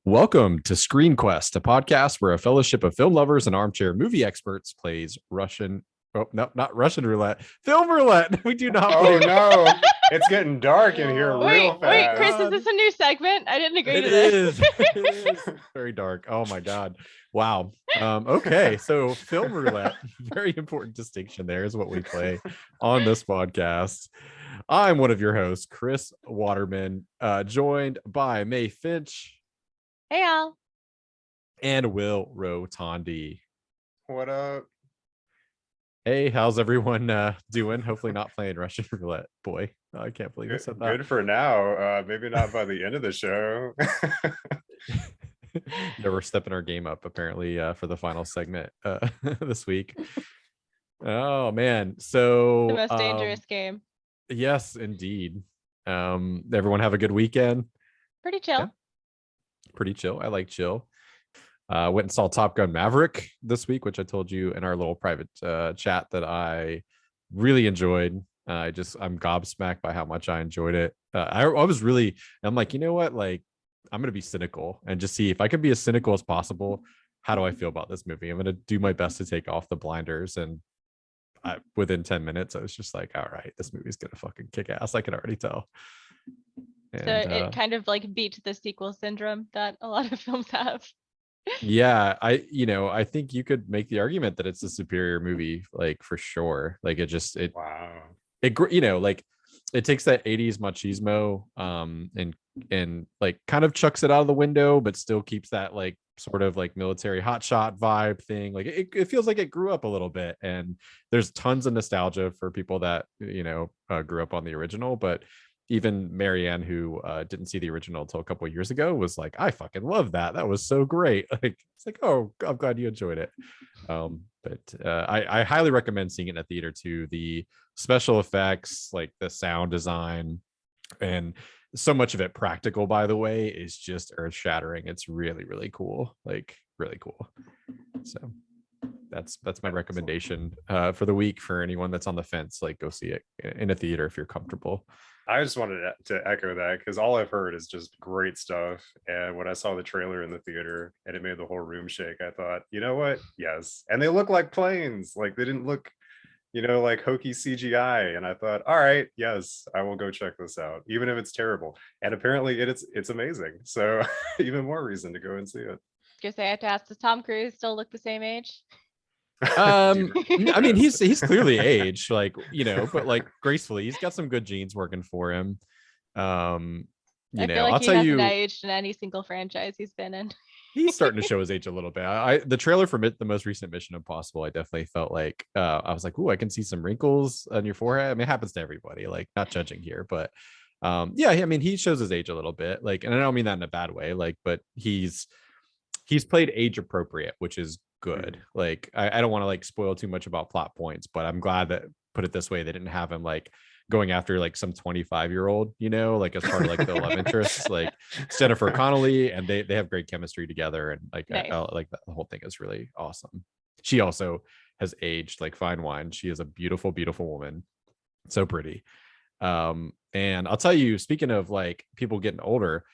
Welcome to Screen Quest, a podcast where a fellowship of film lovers and armchair movie experts plays Russian. Oh, no, not Russian roulette. Film roulette. We do not Oh play. no, it's getting dark in here real Wait, Chris, fast. is this a new segment? I didn't agree It to this. is. It is very dark. Oh my God. Wow. Okay. So film roulette, very important distinction there is what we play on this podcast. I'm one of your hosts, Chris Waterman, joined by May Finch. Hey, Al. And Will Rotondi. What up? Hey, how's everyone doing? Hopefully not playing Russian roulette. Boy, I can't believe I said that. Good for now. Maybe not by the end of the show. Yeah, we're stepping our game up apparently for the final segment this week. Oh man, so The most dangerous game. Yes, indeed. Everyone have a good weekend. Pretty chill. Yeah. Pretty chill. I like chill. Went and saw Top Gun Maverick this week, which I told you in our little private chat that I really enjoyed. I'm gobsmacked by how much I enjoyed it. I'm like, you know what? Like, I'm going to be cynical and just see if I can be as cynical as possible. How do I feel about this movie? I'm going to do my best to take off the blinders. And within 10 minutes, I was just like, all right, this movie's going to fucking kick ass. I can already tell. So it kind of like beat the sequel syndrome that a lot of films have. Yeah, I think you could make the argument that it's a superior movie, like for sure. Like Wow. Like it takes that 80s machismo and like kind of chucks it out of the window, but still keeps that like sort of like military hotshot vibe thing. Like it feels like it grew up a little bit, and there's tons of nostalgia for people that grew up on the original. But even Marianne, who didn't see the original until a couple of years ago, was like, I fucking love that. That was so great. Like, it's like, oh, I'm glad you enjoyed it. But I highly recommend seeing it in a theater too. The special effects, like the sound design, and so much of it practical, by the way, is just earth shattering. It's really, really cool. Like, really cool. So that's my recommendation for the week for anyone that's on the fence. Like, go see it in a theater if you're comfortable. I just wanted to echo that because all I've heard is just great stuff. And when I saw the trailer in the theater and it made the whole room shake, I thought, you know what? Yes. And they look like planes. Like they didn't look, like hokey CGI. And I thought, all right, yes, I will go check this out, even if it's terrible. And apparently it's amazing. So even more reason to go and see it. Guess I have to ask, does Tom Cruise still look the same age? I mean, he's clearly aged, like, but like gracefully. He's got some good genes working for him. I feel like I'll tell you, aged in any single franchise he's been in. He's starting to show his age a little bit. The trailer for the most recent Mission Impossible, I definitely felt like I was like, "Ooh, I can see some wrinkles on your forehead." I mean, it happens to everybody. Like, not judging here, but yeah, I mean, he shows his age a little bit. Like, and I don't mean that in a bad way. Like, but he's played age appropriate, which is good. Like, I don't want to like spoil too much about plot points, but I'm glad that, put it this way, they didn't have him like going after like some 25-year-old, like as part of like the love interests. Like it's Jennifer Connelly, and they have great chemistry together, and like Nice. like the whole thing is really awesome. She also has aged like fine wine. She is a beautiful, beautiful woman, so pretty. And I'll tell you, speaking of like people getting older,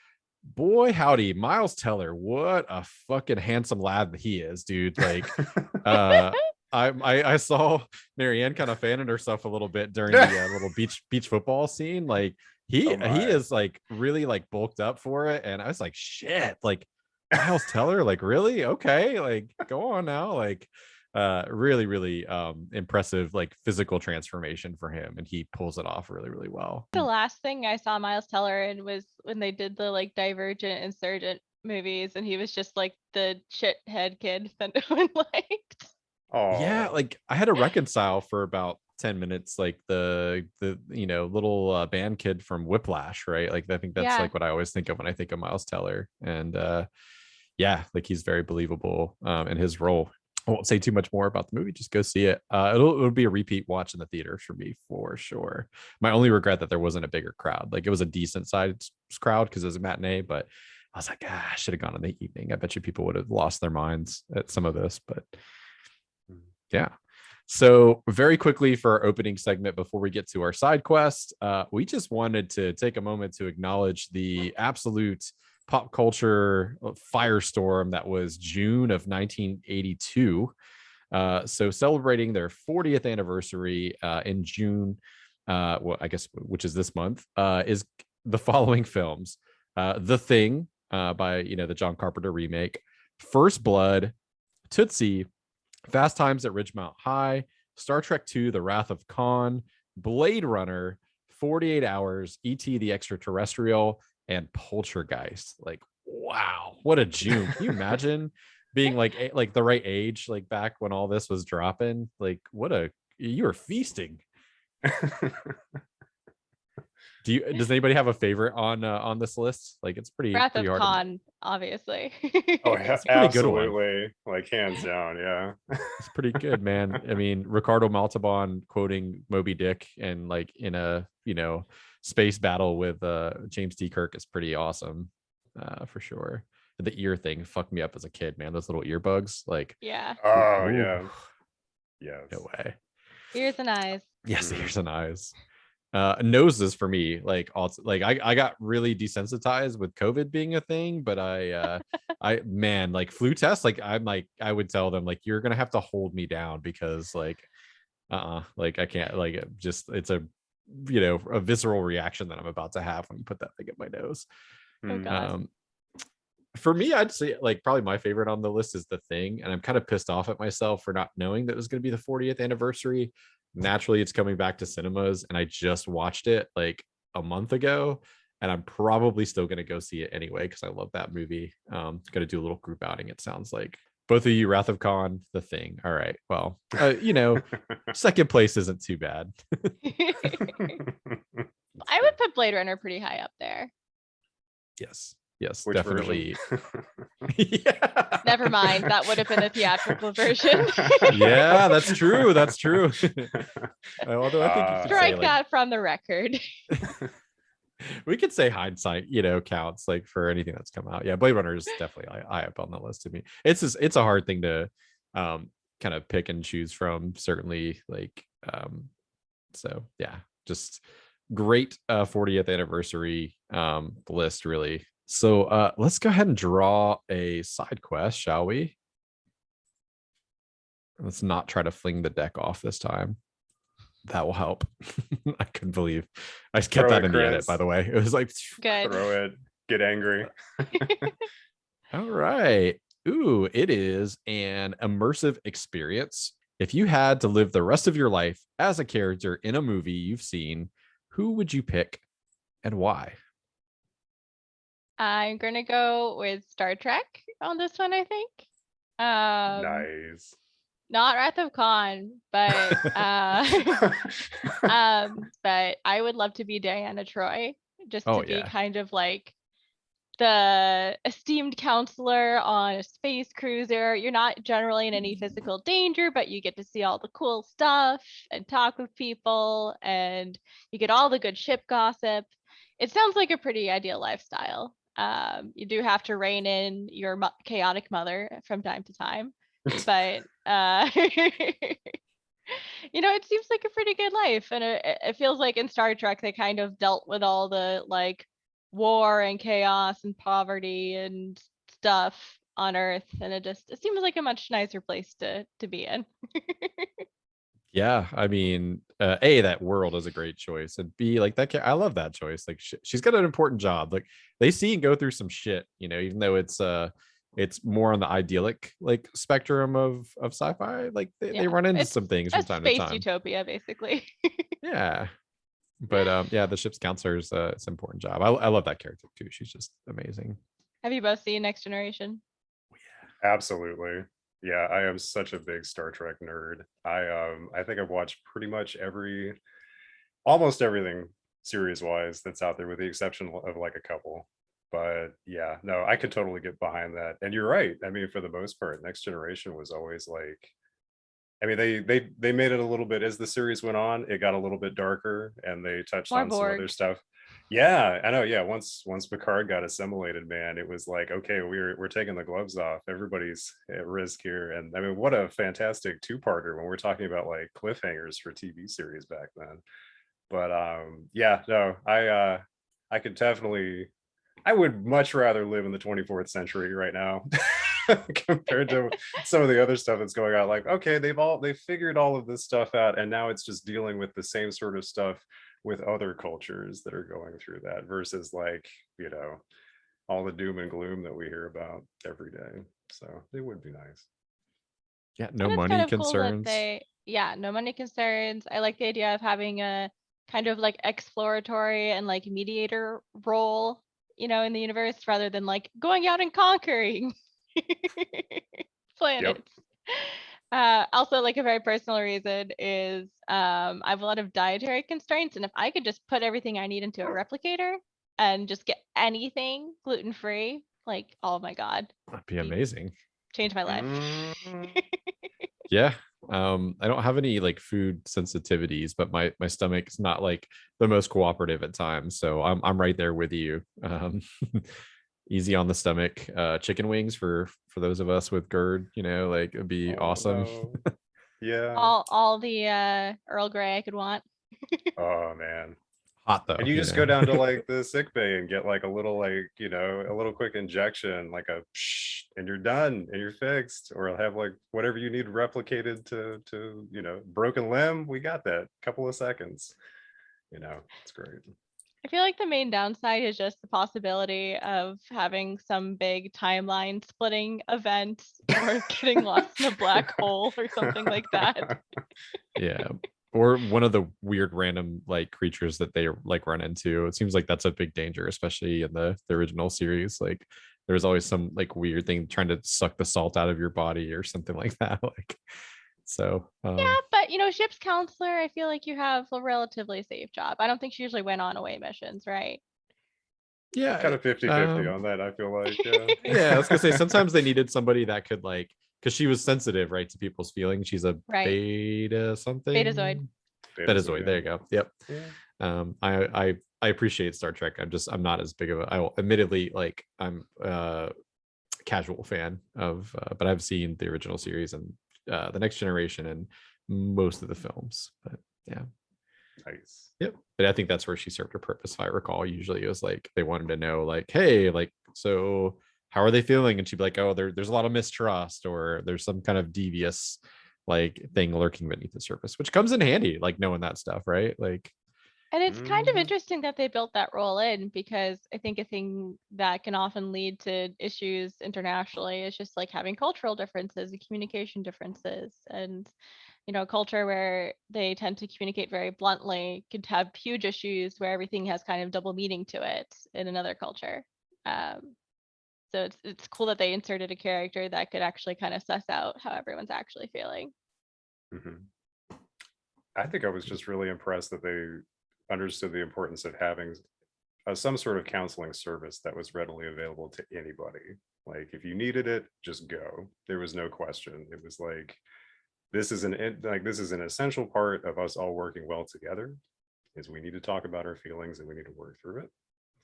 boy howdy, Miles Teller, what a fucking handsome lad he is, dude. Like I saw Marianne kind of fanning herself a little bit during the little beach football scene. Like he is like really like bulked up for it, and I was like, shit, like Miles Teller, like really? Okay, like go on now. Like really, really impressive like physical transformation for him, and he pulls it off really, really well. The last thing I saw Miles Teller in was when they did the like Divergent, Insurgent movies, and he was just like the shithead kid that no one liked. Oh yeah, like I had to reconcile for about 10 minutes like the little band kid from Whiplash, right? Like I think that's like what I always think of when I think of Miles Teller. And yeah, like he's very believable in his role. I won't say too much more about the movie. Just go see it. It'll be a repeat watch in the theater for me for sure. My only regret that there wasn't a bigger crowd. Like it was a decent sized crowd because it was a matinee, but I was like, I should have gone in the evening. I bet you people would have lost their minds at some of this, but yeah. So very quickly for our opening segment, before we get to our side quest, we just wanted to take a moment to acknowledge the absolute pop culture firestorm that was June of 1982. So celebrating their 40th anniversary in June, well, I guess which is this month, is the following films: The Thing, by the John Carpenter remake, First Blood, Tootsie, Fast Times at Ridgemont High, Star Trek II: The Wrath of Khan, Blade Runner, 48 Hours, E.T. the Extraterrestrial, and Poltergeist. Like, wow, what a June! Can you imagine being like the right age, like back when all this was dropping? Like, you were feasting. Does anybody have a favorite on this list? Like, it's pretty Wrath pretty of hard. Khan, obviously. Oh, It's a pretty good one. absolutely, like hands down, yeah. It's pretty good, man. I mean, Ricardo Montalban quoting Moby Dick and like in a space battle with James T. Kirk is pretty awesome, for sure. The ear thing fucked me up as a kid, man. Those little earbugs, like, Yeah. Oh ooh, yeah, yes. no way. Ears and eyes. Yes, Mhm. ears and eyes. Noses for me, like, also, like I got really desensitized with COVID being a thing, but I man, like flu tests, like I would tell them, like, you're gonna have to hold me down because like like I can't, like, it's a visceral reaction that I'm about to have when you put that thing in my nose. Oh Mhm. God. For me, I'd say like probably my favorite on the list is The Thing, and I'm kind of pissed off at myself for not knowing that it was going to be the 40th anniversary. Naturally, it's coming back to cinemas, and I just watched it like a month ago, and I'm probably still going to go see it anyway because I love that movie. Going to do a little group outing, it sounds like. Both of you, Wrath of Khan, The Thing. All right, well, second place isn't too bad. I would put Blade Runner pretty high up there. Yes, Which definitely. version? Yeah. Never mind. That would have been the theatrical version. Yeah, that's true. That's true. Although I think you could say, Strike like, that from the record. we could say hindsight, counts like for anything that's come out. Yeah, Blade Runner is definitely high up on the list to me. It's a hard thing to kind of pick and choose from, certainly, like, so yeah, just great 40th anniversary list, really. So let's go ahead and draw a side quest, shall we? Let's not try to fling the deck off this time. That will help. I couldn't believe I just kept Throw that it, in the edit, Chris. by the way. It was like, Good. Throw it. Get angry. all right. Ooh, it is an immersive experience. If you had to live the rest of your life as a character in a movie you've seen, who would you pick and why? I'm gonna go with Star Trek on this one, I think. Nice. Not Wrath of Khan, but but I would love to be Diana Troy, just Oh, to be yeah. kind of like the esteemed counselor on a space cruiser. You're not generally in any physical danger, but you get to see all the cool stuff and talk with people, and you get all the good ship gossip. It sounds like a pretty ideal lifestyle. You do have to rein in your chaotic mother from time to time, but it seems like a pretty good life, and it feels like in Star Trek they kind of dealt with all the like war and chaos and poverty and stuff on Earth, and it seems like a much nicer place to be in. Yeah, I mean, A, that world is a great choice, and B, like that. I love that choice. Like, she's got an important job. Like, they see and go through some shit, even though it's more on the idyllic like spectrum of sci-fi. Like, they Yeah, run into it's some things a from time to space time. utopia, basically. Yeah, but yeah, the ship's counselor is it's an important job. I love that character too. She's just amazing. Have you both seen Next Generation? Absolutely. Yeah, I am such a big Star Trek nerd. I think I've watched pretty much almost everything series wise that's out there, with the exception of like a couple. But yeah, no, I could totally get behind that. And you're right. I mean, for the most part, Next Generation was always like, I mean, they made it a little bit as the series went on. It got a little bit darker, and they touched More on some other Borg. stuff. Yeah, I know. Yeah, once Picard got assimilated, man, it was like, okay, we're taking the gloves off. Everybody's at risk here. And I mean, what a fantastic two-parter when we're talking about like cliffhangers for TV series back then. But yeah, no, I could definitely I would much rather live in the 24th century right now compared to some of the other stuff that's going on. Like, okay, they've figured all of this stuff out, and now it's just dealing with the same sort of stuff with other cultures that are going through that versus like, all the doom and gloom that we hear about every day. So it would be nice. Yeah, no And it's money kind of cool that concerns. no money concerns. I like the idea of having a kind of like exploratory and like mediator role, in the universe rather than like going out and conquering Yep. planets. Also, like a very personal reason is I have a lot of dietary constraints, and if I could just put everything I need into a replicator and just get anything gluten-free, like, oh my God, That'd be amazing. change my life. Yeah. I don't have any like food sensitivities, but my stomach's not like the most cooperative at times. So I'm right there with you. Easy on the stomach. Chicken wings for those of us with GERD, like it'd be Oh awesome. no. Yeah. All the Earl Grey I could want. Oh man. Hot though. And you just go down to like the sick bay and get like a little like, a little quick injection, like a psh, and you're done and you're fixed. Or I'll have like whatever you need replicated to broken limb. We got that. Couple of seconds. It's great. I feel like the main downside is just the possibility of having some big timeline splitting event or getting lost in a black hole or something like that. Yeah. Or one of the weird random like creatures that they like run into. It seems like that's a big danger, especially in the original series. Like there's always some like weird thing trying to suck the salt out of your body or something like that. Like so Yeah, but ship's counselor, I feel like you have a relatively safe job. I don't think she usually went on away missions, right? yeah. Kind of 50-50 on that, I feel like. Yeah, I was gonna say sometimes they needed somebody that could like, because she was sensitive, right, to people's feelings. She's a Right. beta something. Betazoid. Betazoid. There you go. Yep. Yeah. I appreciate Star Trek. I'm not as big of a. I will admittedly like I'm a casual fan of, but I've seen the original series and the Next Generation and most of the films. But yeah. Nice. Yep. But I think that's where she served her purpose. If I recall, usually it was like they wanted to know, like, hey, like, so how are they feeling? And she'd be like, oh, there's a lot of mistrust, or there's some kind of devious like thing lurking beneath the surface, which comes in handy, like knowing that stuff, right? Like, And it's kind of Mhm. interesting that they built that role in, because I think a thing that can often lead to issues internationally is just like having cultural differences and communication differences. And, a culture where they tend to communicate very bluntly could have huge issues where everything has kind of double meaning to it in another culture. So it's cool that they inserted a character that could actually kind of suss out how everyone's actually feeling. Mhm. I think I was just really impressed that they understood the importance of having some sort of counseling service that was readily available to anybody. Like if you needed it, just go. There was no question. It was like this is an essential part of us all working well together. Is we need to talk about our feelings and we need to work through it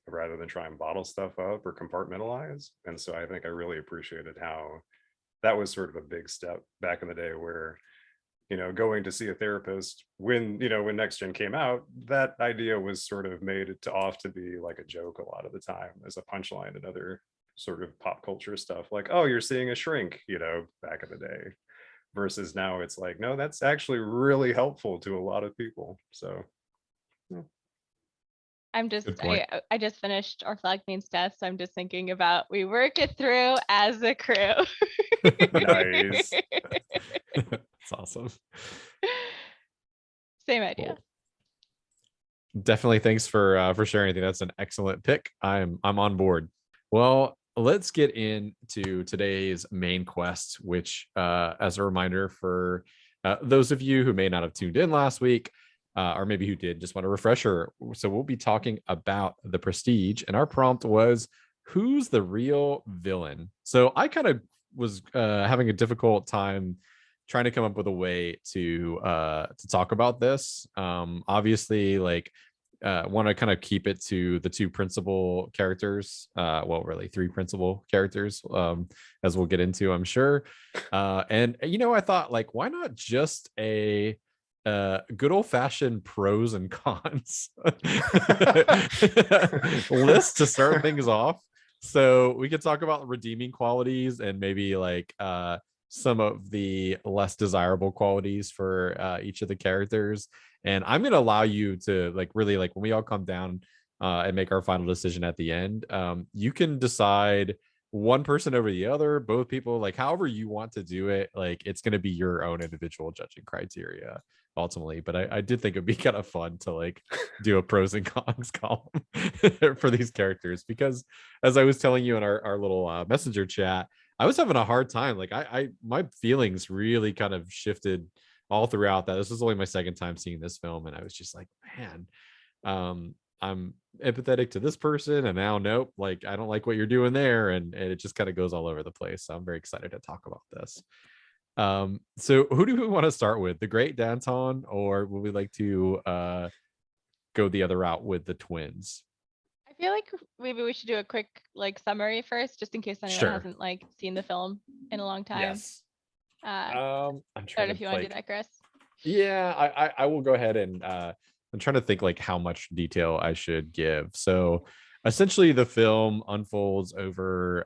rather than try and bottle stuff up or compartmentalize. And so I think I really appreciated how that was sort of a big step back in the day where going to see a therapist when Next Gen came out, that idea was sort of made to off to be like a joke a lot of the time as a punchline and other sort of pop culture stuff like, oh, you're seeing a shrink, back in the day. Versus now it's like, no, that's actually really helpful to a lot of people. So yeah. good point. I just finished our flag means death, so I'm just thinking about we work it through as a crew. Nice. It's awesome. Same idea. Cool. Definitely thanks for sharing. I think that's an excellent pick. I'm on board. Well, let's get into today's main quest, which as a reminder for those of you who may not have tuned in last week, or maybe who did, just want a refresher. So we'll be talking about the Prestige, and our prompt was, who's the real villain? So I kind of was having a difficult time trying to come up with a way to talk about this. Obviously, like want to kind of keep it to the two principal characters. Well, really three principal characters, as we'll get into, I'm sure. And I thought, like, why not just a good old-fashioned pros and cons list to start things off. So we could talk about redeeming qualities and maybe like some of the less desirable qualities for each of the characters. And I'm going to allow you to like really like when we all come down and make our final decision at the end, you can decide one person over the other, both people, like however you want to do it. Like it's going to be your own individual judging criteria ultimately. But I did think it'd be kind of fun to like do a pros and cons column for these characters, because as I was telling you in our little messenger chat, I was having a hard time. Like I my feelings really kind of shifted all throughout that. This was only my second time seeing this film, and I was just like, man, I'm empathetic to this person, and now nope, like I don't like what you're doing there, and it just kind of goes all over the place. So I'm very excited to talk about this. So who do we want to start with, the Great Danton, or would we like to go the other route with the twins? I feel like maybe we should do a quick like summary first, just in case anyone Sure. hasn't like seen the film in a long time. Yes. I'm Start trying if to you want to like, do that, Chris. yeah, I will go ahead and I'm trying to think like how much detail I should give. So essentially the film unfolds over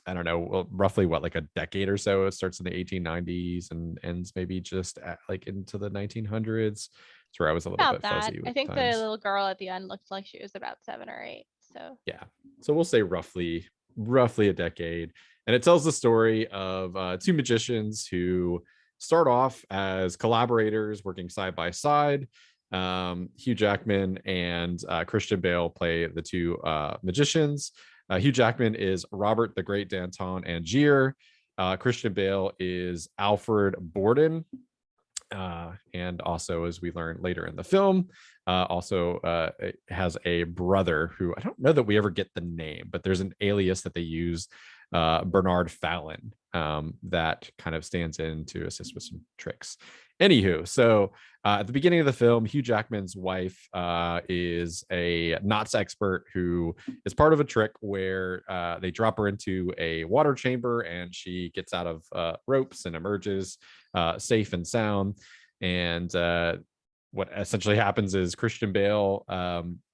I don't know, well, roughly what, like a decade or so. It starts in the 1890s and ends maybe just at, like into the 1900s. That's where I was a little About bit that. fuzzy with I think the times. little girl at the end looked like she was about 7 or 8. So Yeah, so we'll say roughly a decade, and it tells the story of two magicians who start off as collaborators working side by side. Hugh Jackman and Christian Bale play the two magicians. Hugh Jackman is Robert the Great Danton Angier. Christian Bale is Alfred Borden. And also, as we learn later in the film, also has a brother who I don't know that we ever get the name, but there's an alias that they use, Bernard Fallon, that kind of stands in to assist with some tricks. Anywho, so at the beginning of the film, Hugh Jackman's wife is a knots expert who is part of a trick where they drop her into a water chamber and she gets out of ropes and emerges safe and sound. And what essentially happens is Christian Bale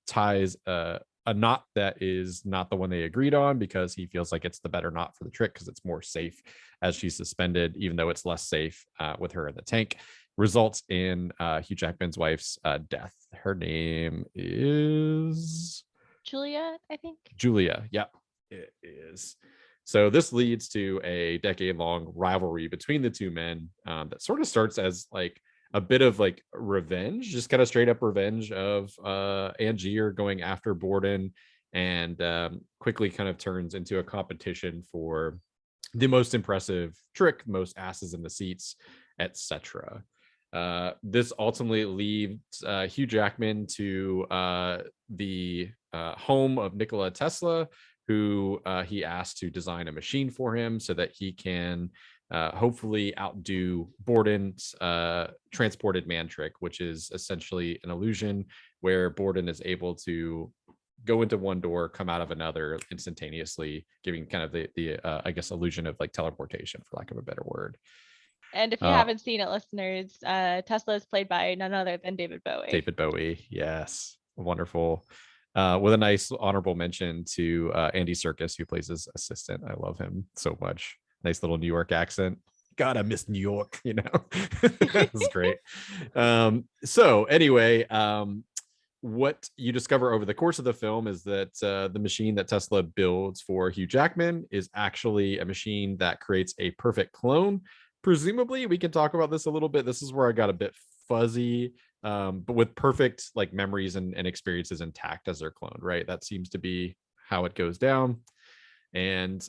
ties a knot that is not the one they agreed on, because he feels like it's the better knot for the trick because it's more safe as she's suspended, even though it's less safe with her in the tank. Results in Hugh Jackman's wife's death. Her name is Julia, I think. Julia. Yep, it is. So this leads to a decade-long rivalry between the two men that sort of starts as like a bit of like revenge, just kind of straight up revenge of Angier going after Borden, and quickly kind of turns into a competition for the most impressive trick, most asses in the seats, etc. This ultimately leads Hugh Jackman to the home of Nikola Tesla, who he asked to design a machine for him so that he can hopefully outdo Borden's transported man trick, which is essentially an illusion where Borden is able to go into one door, come out of another instantaneously, giving kind of the I guess illusion of like teleportation, for lack of a better word. And if you haven't seen it, listeners, Tesla is played by none other than David Bowie. David Bowie, yes, wonderful. With a nice honorable mention to Andy Serkis, who plays his assistant. I love him so much. Nice little New York accent. God, I miss New York, you know. This is great. So anyway, what you discover over the course of the film is that the machine that Tesla builds for Hugh Jackman is actually a machine that creates a perfect clone. Presumably, we can talk about this a little bit. This is where I got a bit fuzzy, but with perfect like memories and experiences intact as they're cloned, right? That seems to be how it goes down. And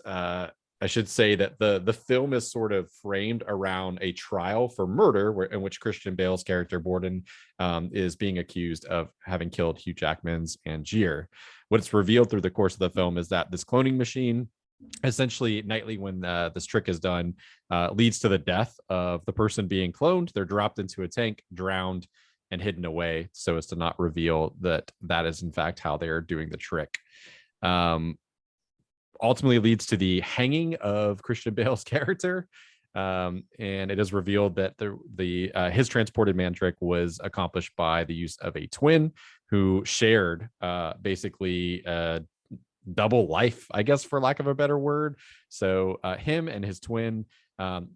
I should say that the film is sort of framed around a trial for murder, in which Christian Bale's character Borden is being accused of having killed Hugh Jackman's Angier. What's revealed through the course of the film is that this cloning machine, essentially nightly when this trick is done, leads to the death of the person being cloned. They're dropped into a tank, drowned, and hidden away so as to not reveal that that is in fact how they're doing the trick. Ultimately leads to the hanging of Christian Bale's character. And it is revealed that his transported man trick was accomplished by the use of a twin who shared basically double life, I guess, for lack of a better word. So him and his twin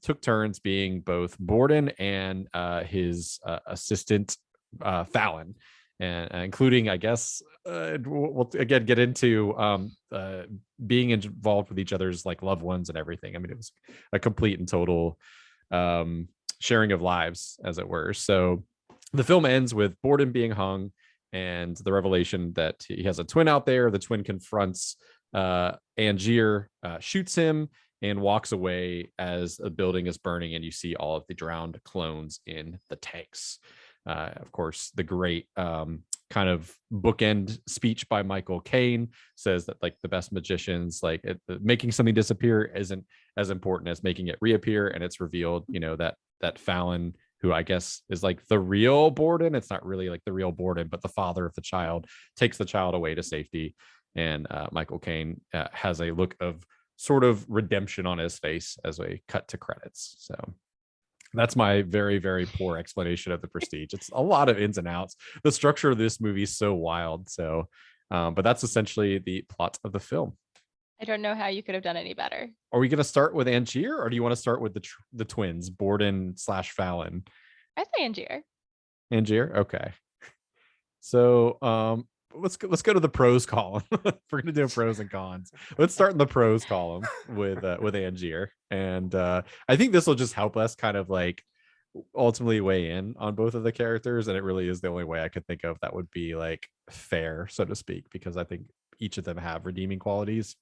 took turns being both Borden and his assistant Fallon, and including, I guess, we'll again get into being involved with each other's like loved ones and everything. I mean, it was a complete and total sharing of lives, as it were. So the film ends with Borden being hung and the revelation that he has a twin out there. The twin confronts Angier, shoots him, and walks away as a building is burning, and you see all of the drowned clones in the tanks. Of course, the great kind of bookend speech by Michael Caine says that like the best magicians, like making something disappear isn't as important as making it reappear. And it's revealed, that Fallon, who I guess is like the real Borden, it's not really like the real Borden, but the father of the child, takes the child away to safety. And Michael Caine has a look of sort of redemption on his face as we cut to credits. So that's my very, very poor explanation of The Prestige. It's a lot of ins and outs. The structure of this movie is so wild. So, but that's essentially the plot of the film. I don't know how you could have done any better. Are we going to start with Angier, or do you want to start with the twins, Borden / Fallon? I say Angier. Angier, okay. So, let's go to the pros column. We're gonna do pros and cons. Let's start in the pros column with Angier, and I think this will just help us kind of like ultimately weigh in on both of the characters, and it really is the only way I could think of that would be like fair, so to speak, because I think each of them have redeeming qualities,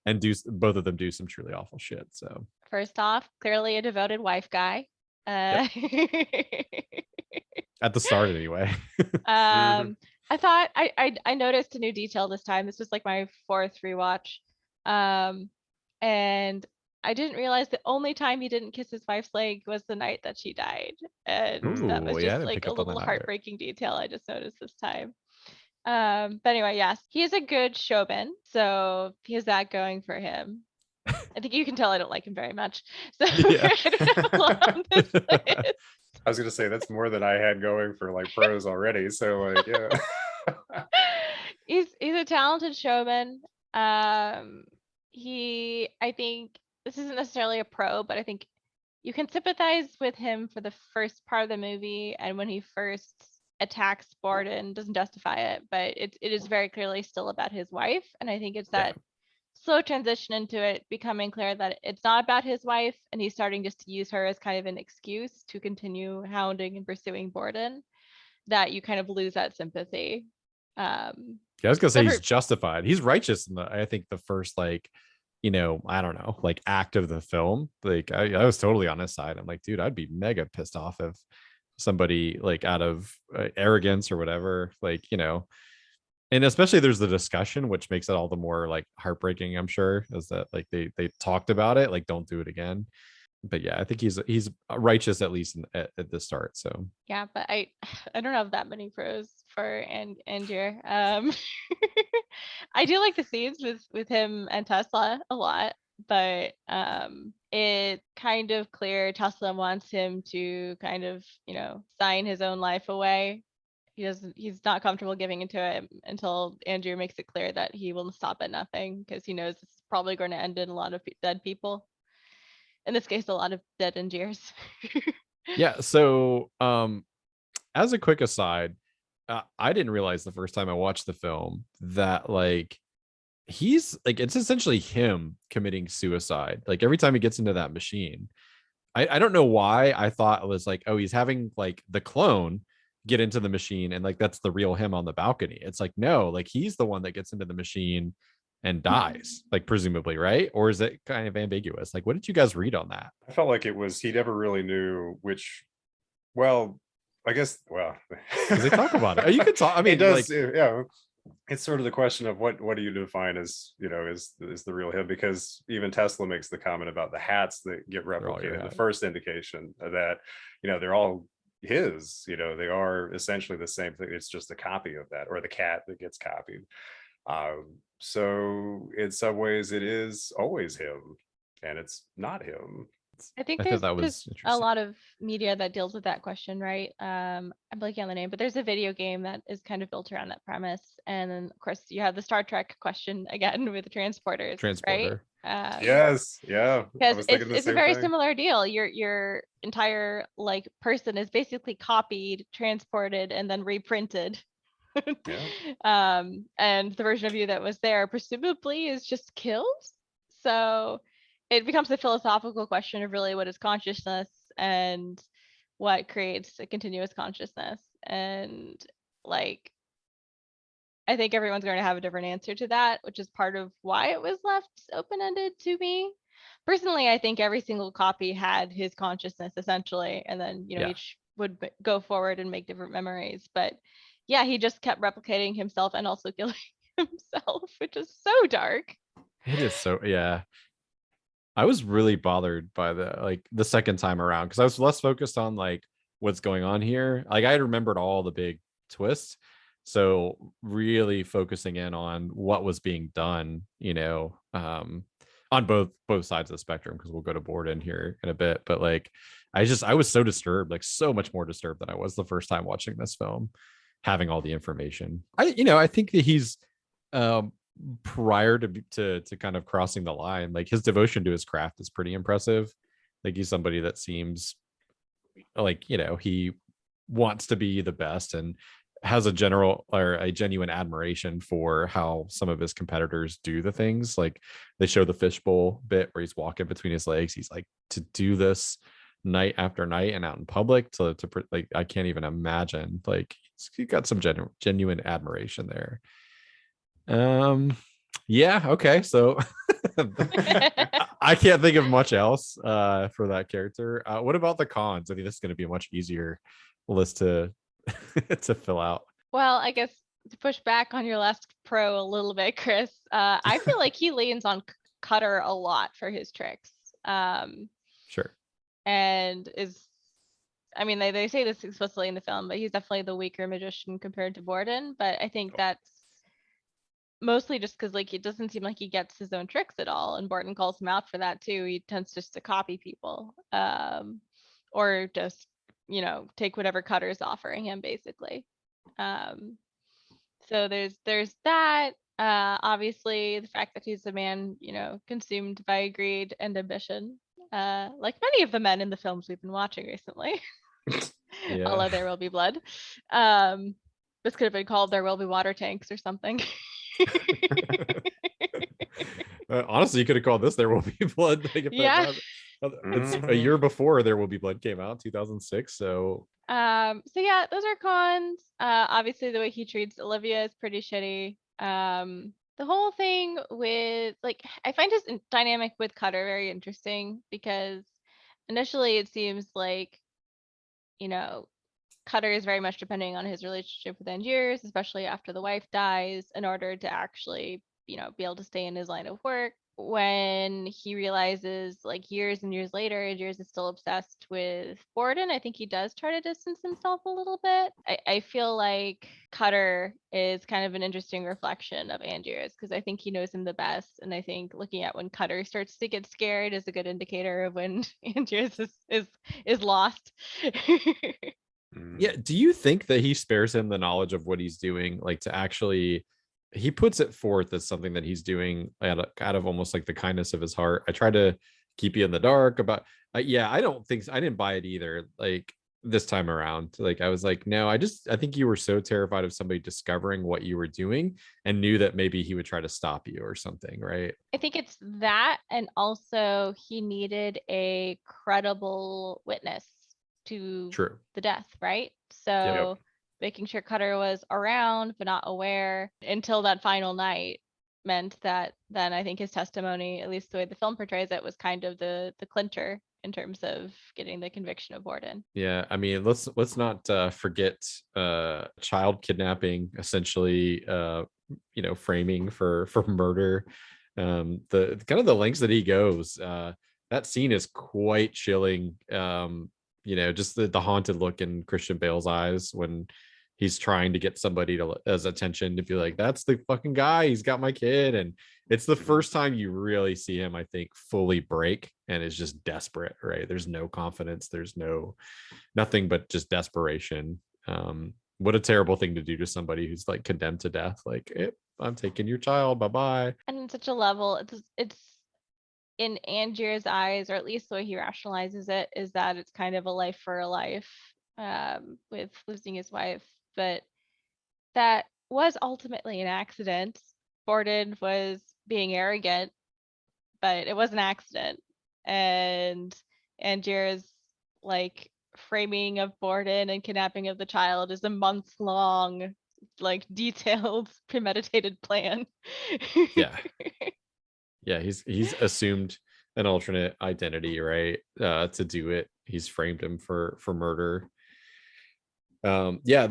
and both of them do some truly awful shit. So First off, clearly a devoted wife guy. At the start, anyway. I thought I noticed a new detail this time. This was like my fourth rewatch. And I didn't realize the only time he didn't kiss his wife's leg was the night that she died. And that was Ooh, yeah, I just didn't like pick a up on little that either. heartbreaking detail I just noticed this time. But anyway, yes, he is a good showman. So he has that going for him. I think you can tell I don't like him very much. So Yeah. I don't have a lot on this list. I was gonna say that's more than I had going for like pros already. So like, yeah. He's a talented showman. I think this isn't necessarily a pro, but I think you can sympathize with him for the first part of the movie, and when he first attacks Borden, doesn't justify it, but it is very clearly still about his wife, and I think it's that slow transition into it becoming clear that it's not about his wife, and he's starting just to use her as kind of an excuse to continue hounding and pursuing Borden, that you kind of lose that sympathy. Yeah, I was gonna say he's Never- justified. He's righteous in I think the first like, I don't know, like act of the film. Like I was totally on his side. I'm like, dude, I'd be mega pissed off if somebody like out of arrogance or whatever, like, and especially there's the discussion, which makes it all the more like heartbreaking, I'm sure, is that like they talked about it, like don't do it again. But yeah, I think he's righteous, at least at the start. So yeah, but I don't have that many pros for Angier. I do like the scenes with him and Tesla a lot, but it's kind of clear Tesla wants him to kind of, sign his own life away. He's not comfortable giving into it until Angier makes it clear that he will stop at nothing, because he knows it's probably going to end in a lot of dead people. In this case, a lot of dead Angiers. yeah. So as a quick aside, I didn't realize the first time I watched the film that like he's like, it's essentially him committing suicide. Like every time he gets into that machine, I don't know why I thought it was like, oh, he's having like the clone get into the machine and like that's the real him on the balcony. It's like, no, like he's the one that gets into the machine and dies, like presumably, right? Or is it kind of ambiguous? Like, what did you guys read on that? I felt like it was he never really knew which. Well, I guess. Well, Because they talk about it. You could talk. I mean, it does. like, Yeah, it's sort of the question of what do you define as is the real him? Because even Tesla makes the comment about the hats that get all your replicated. The hat. first indication that they're all his. They are essentially the same thing. It's just a copy of that, or the cat that gets copied. So in some ways, it is always him, and it's not him. I think I thought there's that was just a interesting. lot of media that deals with that question, right? I'm blanking on the name, but there's a video game that is kind of built around that premise. And then of course you have the Star Trek question again with the transporters, right? Transporter. Yes, yeah, I Because was thinking the it's a same very thing. similar deal. Your entire like person is basically copied, transported, and then reprinted. Yeah. And the version of you that was there presumably is just killed. So it becomes a philosophical question of really what is consciousness and what creates a continuous consciousness. And like, I think everyone's going to have a different answer to that, which is part of why it was left open-ended to me. Personally, I think every single copy had his consciousness essentially, and then, Yeah. each would go forward and make different memories. But yeah, he just kept replicating himself and also killing himself, which is so dark. It is so, yeah. I was really bothered by the second time around because I was less focused on like what's going on here. Like I remembered all the big twists. So really focusing in on what was being done, on both sides of the spectrum, because we'll go to Borden here in a bit. But like I was so disturbed, like so much more disturbed than I was the first time watching this film, having all the information. I think that he's um prior to kind of crossing the line, like his devotion to his craft is pretty impressive. Like he's somebody that seems like he wants to be the best and has a general or a genuine admiration for how some of his competitors do the things. Like they show the fishbowl bit where he's walking between his legs. He's like, to do this night after night and out in public to like, I can't even imagine. Like he got some genuine admiration there. Yeah, okay, so I can't think of much else for that character. What about the cons? I think this is going to be a much easier list to to fill out. Well, I guess to push back on your last pro a little bit, Chris, I feel like he leans on Cutter a lot for his tricks. Sure. And I mean, they say this explicitly in the film, but he's definitely the weaker magician compared to Borden. But I think that's mostly just because like it doesn't seem like he gets his own tricks at all, and Borden calls him out for that too. He tends just to copy people, or just take whatever Cutter's offering him basically. So there's that. Obviously the fact that he's a man, consumed by greed and ambition, like many of the men in the films we've been watching recently. Yeah. Although There Will Be Blood. This could have been called There Will Be Water Tanks or something. Honestly, you could have called this There Will Be Blood. Like, Yeah. It's a year before There Will Be Blood came out, 2006. So yeah, those are cons. Obviously the way he treats Olivia is pretty shitty. The whole thing with like, I find his dynamic with Cutter very interesting because initially it seems like, Cutter is very much depending on his relationship with Angiers, especially after the wife dies, in order to actually, be able to stay in his line of work. When he realizes, like years and years later, Angiers is still obsessed with Borden, I think he does try to distance himself a little bit. I feel like Cutter is kind of an interesting reflection of Angiers because I think he knows him the best. And I think looking at when Cutter starts to get scared is a good indicator of when Angiers is lost. yeah, do you think that he spares him the knowledge of what he's doing, like to actually he puts it forth as something that he's doing out of almost like the kindness of his heart? I try to keep you in the dark about yeah, I don't think I didn't buy it either, like this time around. Like I was like, no, I think you were so terrified of somebody discovering what you were doing and knew that maybe he would try to stop you or something, right? I think it's that, and also he needed a credible witness to True. the death, right? So Yep. making sure Cutter was around but not aware until that final night meant that then I think his testimony, at least the way the film portrays it, was kind of the clincher in terms of getting the conviction of Borden. Yeah, I mean, let's not forget child kidnapping, essentially framing for murder. The kind of the lengths that he goes, that scene is quite chilling. Just the haunted look in Christian Bale's eyes when he's trying to get somebody to as attention to be like, that's the fucking guy, he's got my kid. And it's the first time you really see him, I think, fully break and is just desperate, right? There's no confidence, there's nothing but just desperation. What a terrible thing to do to somebody who's like condemned to death, like, I'm taking your child, bye-bye. And on such a level, it's in Angier's eyes, or at least the way he rationalizes it, is that it's kind of a life for a life, with losing his wife. But that was ultimately an accident. Borden was being arrogant, but it was an accident. And Angier's like framing of Borden and kidnapping of the child is a month-long, like detailed, premeditated plan. Yeah. Yeah, he's assumed an alternate identity, right? To do it. He's framed him for murder. Yeah,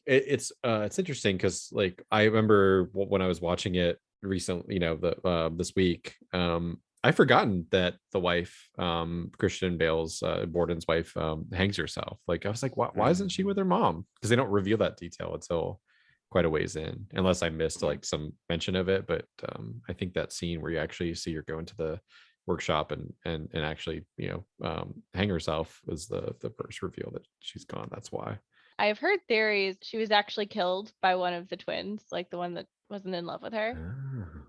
it's interesting because like I remember when I was watching it recently, this week, I've forgotten that the wife, Christian Bale's, Borden's wife, hangs herself. Like I was like, why isn't she with her mom? Because they don't reveal that detail until quite a ways in, unless I missed like some mention of it. But I think that scene where you actually see her go into the workshop and actually hang herself was the first reveal that she's gone. That's why. I've heard theories she was actually killed by one of the twins, like the one that wasn't in love with her,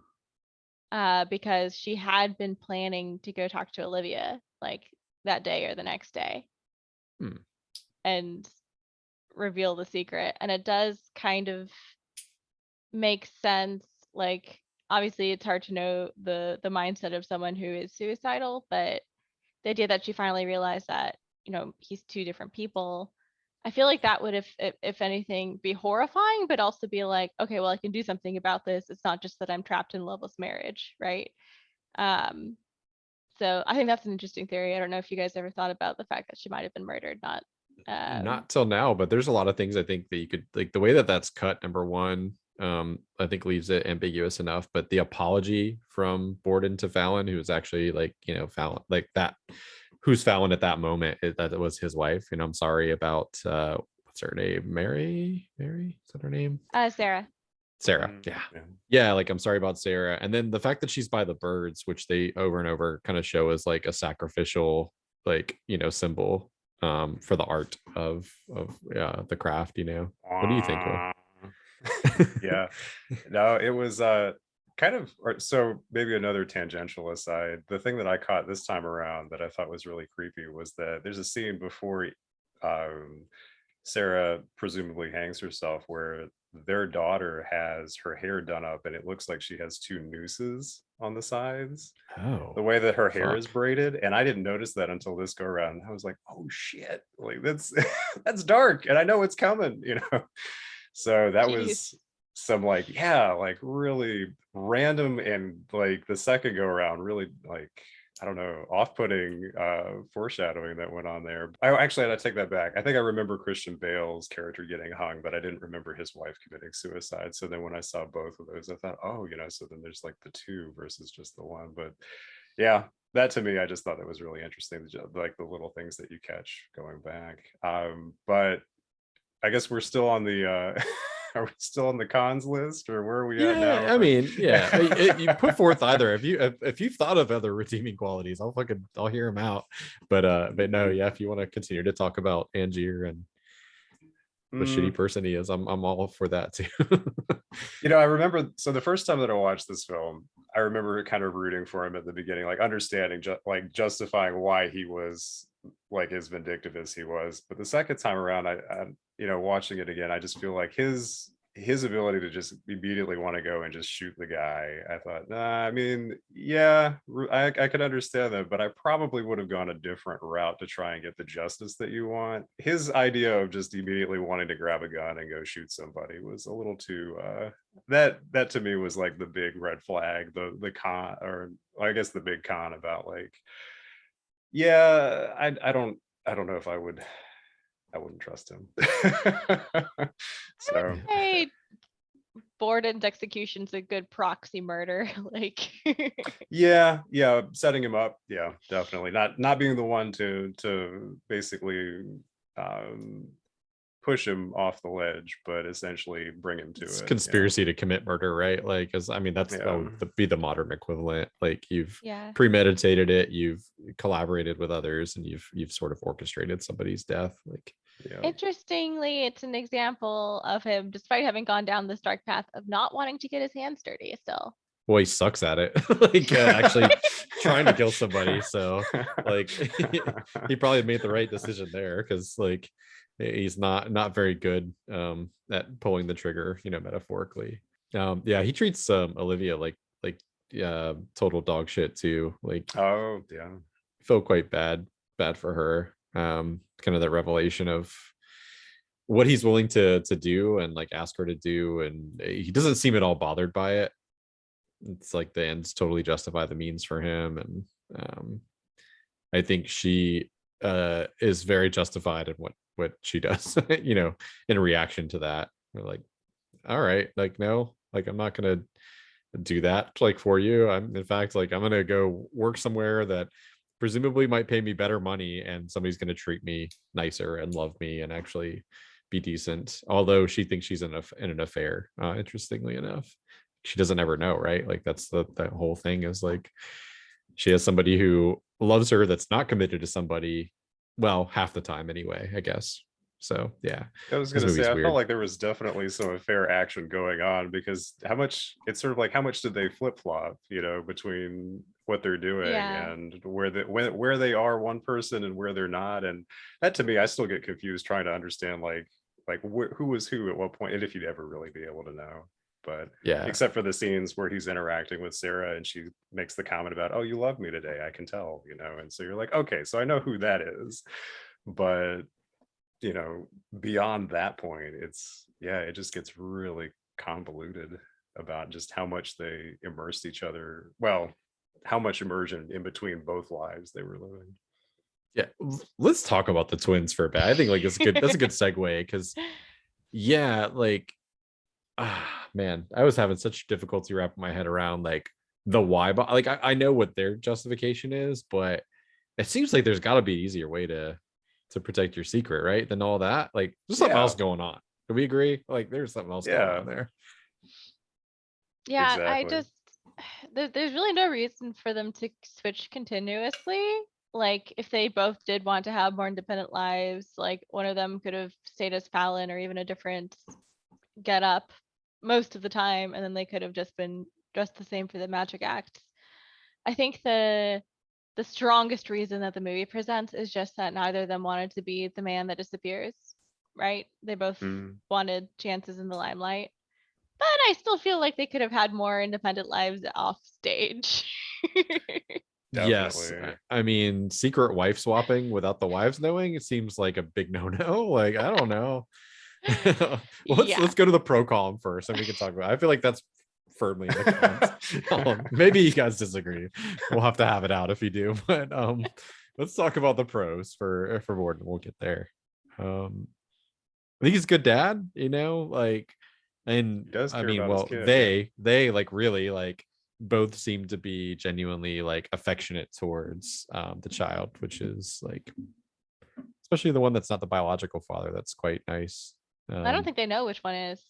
because she had been planning to go talk to Olivia like that day or the next day, and reveal the secret. And it does kind of make sense. Like obviously it's hard to know the mindset of someone who is suicidal, but the idea that she finally realized that, he's two different people, I feel like that would, if anything, be horrifying, but also be like, okay, well, I can do something about this. It's not just that I'm trapped in loveless marriage, right? So I think that's an interesting theory. I don't know if you guys ever thought about the fact that she might have been murdered, not till now, but there's a lot of things I think that you could, like, the way that that's cut, number one, I think leaves it ambiguous enough. But the apology from Borden to Fallon, who was actually like, Fallon, like that, who's Fallon at that moment, that it was his wife. I'm sorry about what's her name, Mary, is that her name? Sarah. Yeah, like, I'm sorry about Sarah. And then the fact that she's by the birds, which they over and over kind of show as like a sacrificial, like, symbol for the art of the craft. What do you think, Will? Yeah, no, it was kind of, so maybe another tangential aside, the thing that I caught this time around that I thought was really creepy was that there's a scene before Sarah presumably hangs herself where their daughter has her hair done up and it looks like she has two nooses on the sides, the way that her hair is braided. And I didn't notice that until this go around. I was like, oh shit, like that's that's dark, and I know it's coming, so that was some like really random, and like the second go around really, like, I don't know, off-putting foreshadowing that went on there. I actually had to take that back. I think I remember Christian Bale's character getting hung, but I didn't remember his wife committing suicide. So then when I saw both of those, I thought, oh, so then there's like the two versus just the one. But yeah, that to me, I just thought that was really interesting, like the little things that you catch going back. But I guess we're still on the are we still on the cons list, or where are we at now? I mean, you put forth either. If you've thought of other redeeming qualities, I'll hear them out. But no, yeah, if you want to continue to talk about Angier and the shitty person he is, I'm all for that too. I remember, so the first time that I watched this film, I remember kind of rooting for him at the beginning, like understanding, like justifying why he was like as vindictive as he was. But the second time around, I watching it again, I just feel like his ability to just immediately want to go and just shoot the guy, I thought, nah, I mean, yeah, I could understand that, but I probably would have gone a different route to try and get the justice that you want. His idea of just immediately wanting to grab a gun and go shoot somebody was a little too that to me was like the big red flag, the con, or I guess the big con about like, yeah, I don't know if I wouldn't trust him. So Hey, Borden's execution's a good proxy murder. Like yeah, setting him up, yeah, definitely not being the one to basically push him off the ledge, but essentially bring him to It's it. conspiracy to commit murder, right? Like, as I mean, that would be the modern equivalent. Like, you've Yeah. premeditated it, you've collaborated with others, and you've sort of orchestrated somebody's death. Like, Yeah. Interestingly, it's an example of him, despite having gone down this dark path, of not wanting to get his hands dirty still. well, he sucks at it. Like, actually trying to kill somebody. So, like, he probably made the right decision there, because like he's not very good at pulling the trigger, metaphorically. Yeah, he treats Olivia like total dog shit too. Like, Oh yeah. felt quite bad for her. Kind of that revelation of what he's willing to do and like ask her to do, and he doesn't seem at all bothered by it. It's like the ends totally justify the means for him, and I think she is very justified in what she does, in reaction to that. We're like, all right, like, no, like, I'm not gonna do that like for you. I'm, in fact, like, I'm gonna go work somewhere that presumably might pay me better money, and somebody's gonna treat me nicer and love me and actually be decent. Although she thinks she's in an affair, interestingly enough. She doesn't ever know, right? Like, that's that whole thing, is like, she has somebody who loves her that's not committed to somebody, well, half the time anyway, I guess. So yeah, I was this gonna say, movie's I weird. felt like there was definitely some affair action going on, because it's sort of like, how much did they flip flop, between what they're doing Yeah. and where they are one person and where they're not. And that, to me, I still get confused trying to understand who was who at what point, and if you'd ever really be able to know. But Yeah, except for the scenes where he's interacting with Sarah and she makes the comment about, oh, you love me today, I can tell, and so you're like, okay, so I know who that is. But beyond that point, it just gets really convoluted about just how much they immersed each other. Well, how much immersion in between both lives they were living. yeah. Let's talk about the twins for a bit. I think like that's a good segue, because yeah, like, man, I was having such difficulty wrapping my head around like the why, but like I know what their justification is, but it seems like there's got to be an easier way to protect your secret, right? Than all that. Like, there's something Yeah. else going on. Do we agree? Like, there's something else going Yeah, on there. Yeah, I exactly. just there's really no reason for them to switch continuously. Like, if they both did want to have more independent lives, like, one of them could have stayed as Fallon or even a different get up most of the time, and then they could have just been dressed the same for the magic acts. I think the strongest reason that the movie presents is just that neither of them wanted to be the man that disappears, right? They both Mm, wanted chances in the limelight. But I still feel like they could have had more independent lives off stage. Yes, definitely. I mean, secret wife swapping without the wives knowing, it seems like a big no-no. Like, I don't know. Well, let's Yeah. go to the pro column first, and we can talk about. I feel like that's firmly in the cons column. Maybe you guys disagree. We'll have to have it out if you do. But let's talk about the pros for Borden. We'll get there. I think he's a good dad. Like, and He does I care mean, about his well, kid. they like really like both seem to be genuinely like affectionate towards the child, which is like, especially the one that's not the biological father. That's quite nice. I don't think they know which one is.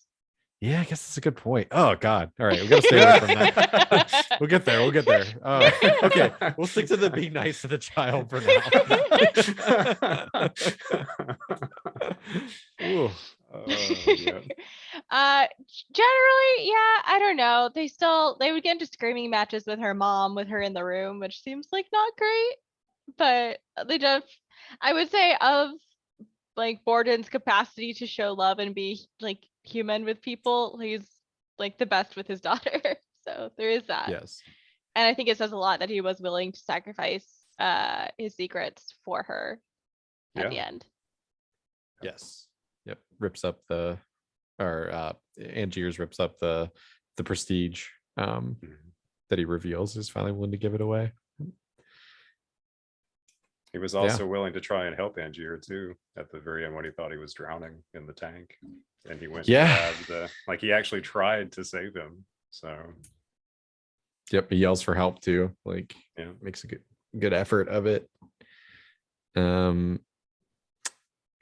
Yeah, I guess that's a good point. Oh God. All right, we gotta stay away from that. We'll get there. Okay. We'll stick to the be nice to the child for now. Ooh. Yeah. Generally, yeah, I don't know. They would get into screaming matches with her mom with her in the room, which seems like not great. But they just, I would say, of like Borden's capacity to show love and be like human with people, he's like the best with his daughter. So there is that. Yes. And I think it says a lot that he was willing to sacrifice his secrets for her at the Yeah. end. Yes. Yep. Rips up Angiers rips up the prestige Mhm. that he reveals, is finally willing to give it away. He was also willing to try and help Angier too at the very end when he thought he was drowning in the tank, and he went Yeah. and grabbed he actually tried to save him. So Yep. He yells for help too. Like, yeah. makes a good effort of it.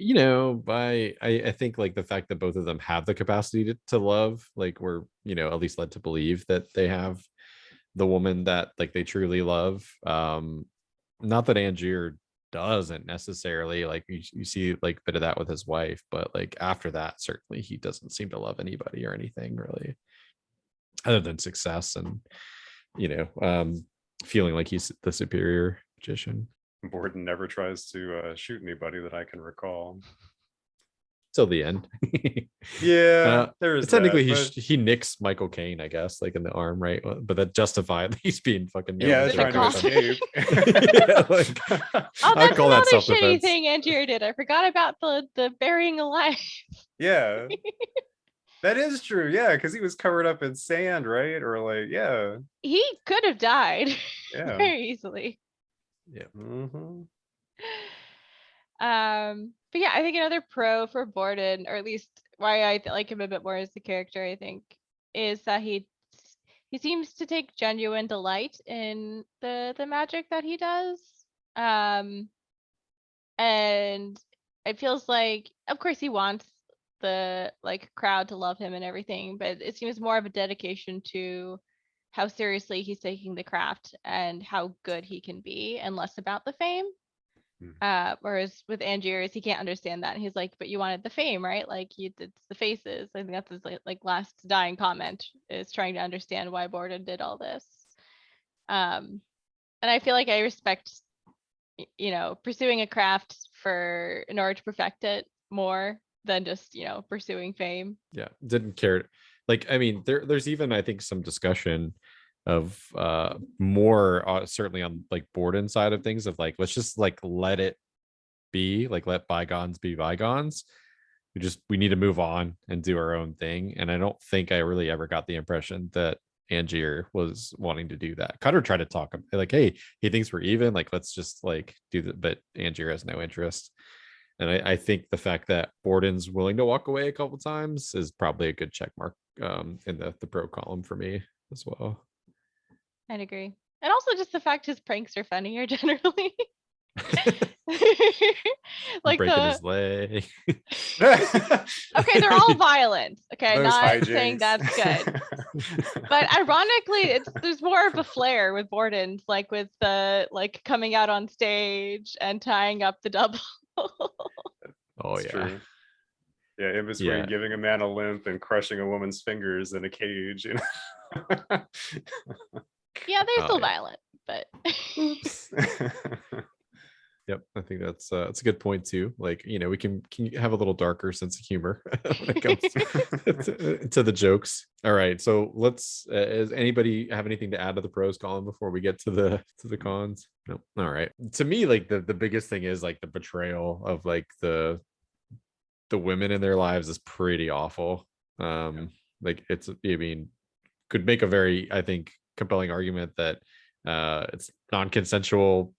I think like the fact that both of them have the capacity to love, like we're, at least led to believe that they have the woman that like they truly love. Not that Angier doesn't necessarily, like you see like a bit of that with his wife, but like after that, certainly he doesn't seem to love anybody or anything really, other than success and, you know, um, feeling like he's the superior magician. Borden never tries to shoot anybody that I can recall. Till the end. Yeah, there is technically that, he nicks Michael Caine, I guess, like in the arm, right? But that justified he's being fucking yeah, trying to escape. Yeah, like, Oh, that's call that another shitty self-defense. thing Angier did. I forgot about the burying alive. Yeah, that is true. Yeah, because he was covered up in sand, right? Or like, yeah, He could have died yeah. very easily. Yeah. Mm-hmm. But yeah, I think another pro for Borden, or at least why I like him a bit more as the character, I think, is that he seems to take genuine delight in the magic that he does. And it feels like, of course, he wants the like crowd to love him and everything, but it seems more of a dedication to how seriously he's taking the craft and how good he can be, and less about the fame. Whereas with Angiers, he can't understand that. And he's like, but you wanted the fame, right? Like it's the faces. I think that's his like last dying comment, is trying to understand why Borden did all this. And I feel like I respect, pursuing a craft in order to perfect it more than just, pursuing fame. Yeah, didn't care. Like, I mean, there's even, I think, some discussion of more certainly on like Borden side of things, of like, let's just like let it be, like let bygones be bygones. We need to move on and do our own thing. And I don't think I really ever got the impression that Angier was wanting to do that. Cutter tried to talk him like, hey, he thinks we're even, like let's just like do that, but Angier has no interest. And I think the fact that Borden's willing to walk away a couple times is probably a good check mark in the pro column for me as well. I'd agree. And also just the fact his pranks are funnier generally. Like breaking his leg. Okay, they're all violent. Okay, Those not hijinks. saying that's good. But ironically, there's more of a flair with Borden's, like with the like coming out on stage and tying up the double. Oh It's yeah. true. Yeah, in between giving a man a limp and crushing a woman's fingers in a cage. Yeah, they're still violent, but oops. Yep, I think that's a good point too. Like, we can have a little darker sense of humor when it comes to the jokes. All right, so let's. Does anybody have anything to add to the pros column before we get to the cons? No. All right. To me, like the biggest thing is like the betrayal of like the women in their lives is pretty awful. Like it's, I mean, could make a very, I think, compelling argument that it's non-consensual,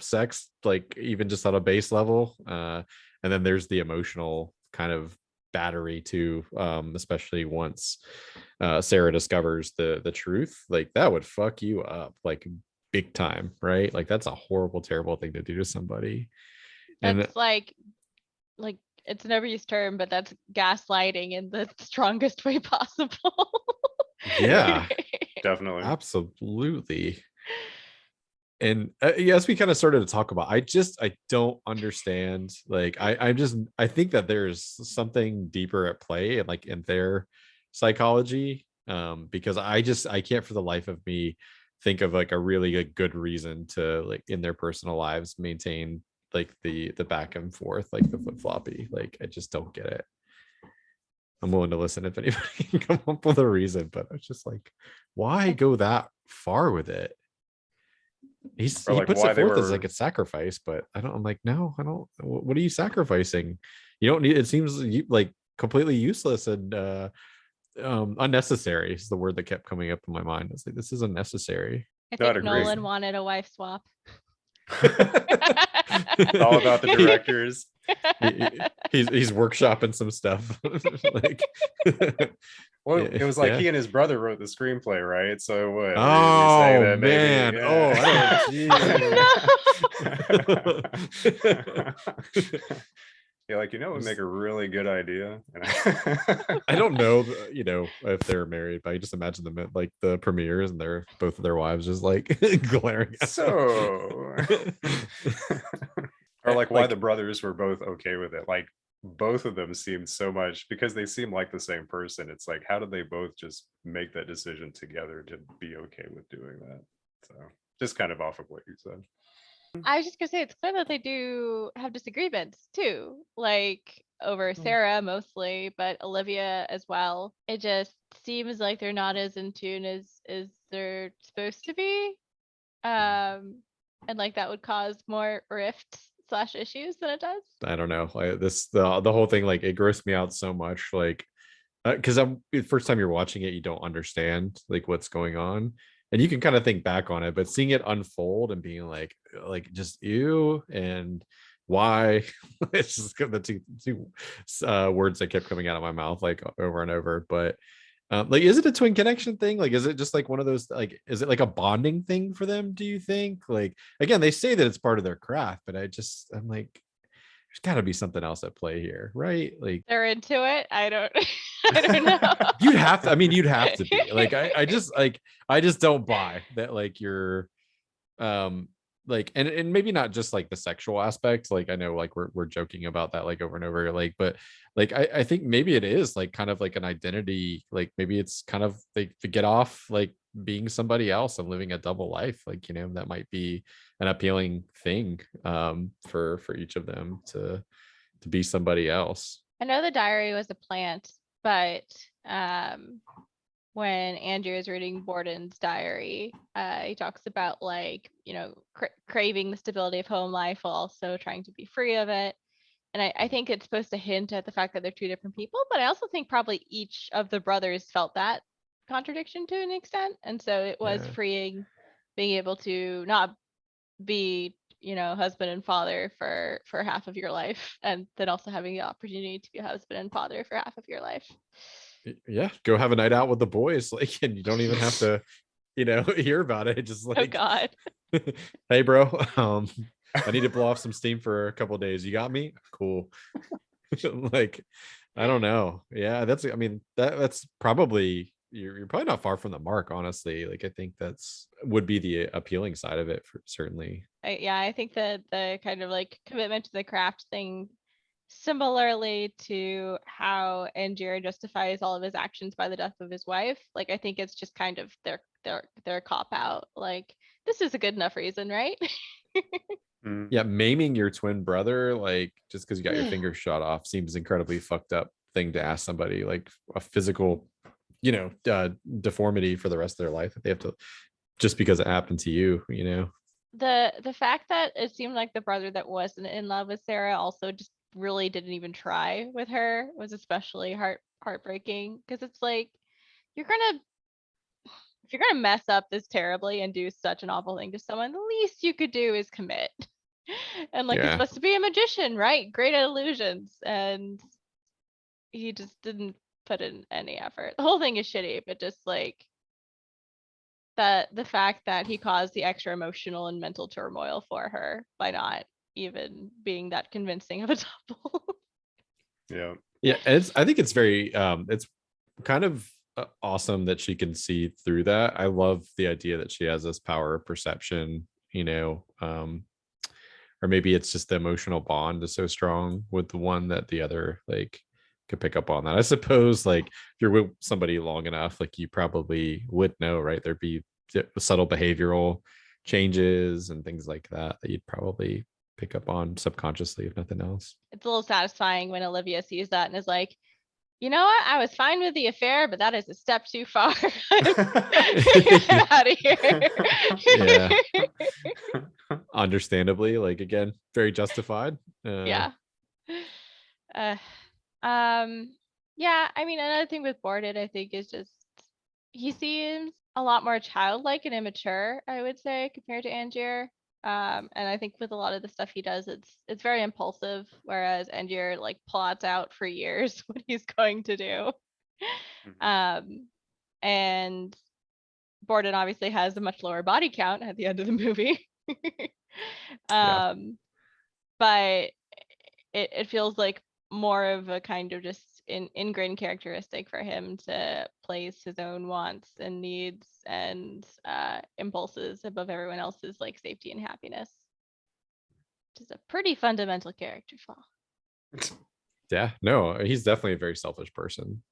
sex, like even just on a base level. And then there's the emotional kind of battery too, especially once Sarah discovers the truth. Like that would fuck you up like big time, right? Like that's a horrible, terrible thing to do to somebody. that's And like it's an overused term, but that's gaslighting in the strongest way possible. yeah, Definitely. absolutely. And as we kind of started to talk about, I don't understand. Like I think that there's something deeper at play, and like in their psychology, because I can't for the life of me think of like a really good reason to, like, in their personal lives, maintain like the back and forth, like the flip-floppy. Like I just don't get it. I'm willing to listen if anybody can come up with a reason, but it's just like, why go that far with it? He like puts why it they forth as were- like a sacrifice, but I'm like, no, I don't. What are you sacrificing? You don't need. It seems like completely useless and unnecessary is the word that kept coming up in my mind. It's like, this is unnecessary. I Not think agree. Nolan wanted a wife swap. It's all about the directors. He's workshopping some stuff. Like, Well, it was like yeah. he and his brother wrote the screenplay, right? So what? Oh man! Oh, I don't. It You're like, it would make a really good idea. And I don't know, if they're married, but I just imagine them at like the premieres and both of their wives just like glaring at so, them. or like why Like- the brothers were both okay with it. Like both of them seemed so much, because they seem like the same person. It's like, how did they both just make that decision together to be okay with doing that? So just kind of off of what you said. I was just gonna say it's clear that they do have disagreements too, like over Sarah mostly, but Olivia as well. It just seems like they're not as in tune as they're supposed to be. And like that would cause more rifts / issues than it does. I don't know. The whole thing, like, it grossed me out so much, like, because the first time you're watching it, you don't understand like what's going on, and you can kind of think back on it, but seeing it unfold and being like just ew and why, it's just the two words that kept coming out of my mouth like over and over. But like, is it a twin connection thing? Like, is it just like one of those, like, is it like a bonding thing for them, do you think? Like, again, they say that it's part of their craft, but I'm like, there's got to be something else at play here, right? Like, They're into it. I don't I don't know. you'd have to, you'd have to be like, I just don't buy that, like, you're like, and maybe not just like the sexual aspect, like, I know like we're joking about that like over and over, like, but like I think maybe it is like kind of like an identity, like maybe it's kind of like to get off like being somebody else and living a double life, like, that might be an appealing thing for each of them to be somebody else. I know the diary was a plant, but when Andrew is reading Borden's diary, he talks about like, craving the stability of home life while also trying to be free of it. And I think it's supposed to hint at the fact that they're two different people, but I also think probably each of the brothers felt that contradiction to an extent. And so it was Yeah. freeing being able to not be, husband and father for half of your life, and then also having the opportunity to be a husband and father for half of your life. Yeah, go have a night out with the boys, like, and you don't even have to hear about it, just Oh like, God. hey bro, I need to blow off some steam for a couple days, you got me, cool. Like, I don't know, yeah, that's probably, you're probably not far from the mark, honestly. Like, I think would be the appealing side of it, certainly. I think that the kind of like commitment to the craft thing, similarly to how Angier justifies all of his actions by the death of his wife, like I think it's just kind of their cop out. Like, this is a good enough reason, right? Yeah, maiming your twin brother, like, just because you got your finger shot off, seems incredibly fucked up thing to ask somebody, like a physical deformity for the rest of their life that they have to, just because it happened to you. The fact that it seemed like the brother that wasn't in love with Sarah also just really didn't even try with her was especially heartbreaking, because it's like, if you're gonna mess up this terribly and do such an awful thing to someone, the least you could do is commit. And like, he's Yeah. supposed to be a magician, right? Great at illusions, and he just didn't put in any effort. The whole thing is shitty, but just like the fact that he caused the extra emotional and mental turmoil for her by not even being that convincing of a double. Yeah, I think it's very it's kind of awesome that she can see through that. I love the idea that she has this power of perception, or maybe it's just the emotional bond is so strong with the one that the other, like, could pick up on that. I suppose, like, if you're with somebody long enough, like, you probably would know, right? There'd be subtle behavioral changes and things like that you'd probably pick up on subconsciously, if nothing else. It's a little satisfying when Olivia sees that and is like, you know what? I was fine with the affair, but that is a step too far. Get out of here. Yeah. Understandably, like, again, very justified. Yeah. Yeah, I mean, another thing with Boarded, I think, is just he seems a lot more childlike and immature, I would say, compared to Angier. And I think with a lot of the stuff he does, it's very impulsive, whereas Angier like plots out for years what he's going to do. And Borden obviously has a much lower body count at the end of the movie. Yeah. But it feels like more of a kind of just ingrained characteristic for him to place his own wants and needs and impulses above everyone else's, like safety and happiness, which is a pretty fundamental character flaw. Yeah, no, he's definitely a very selfish person.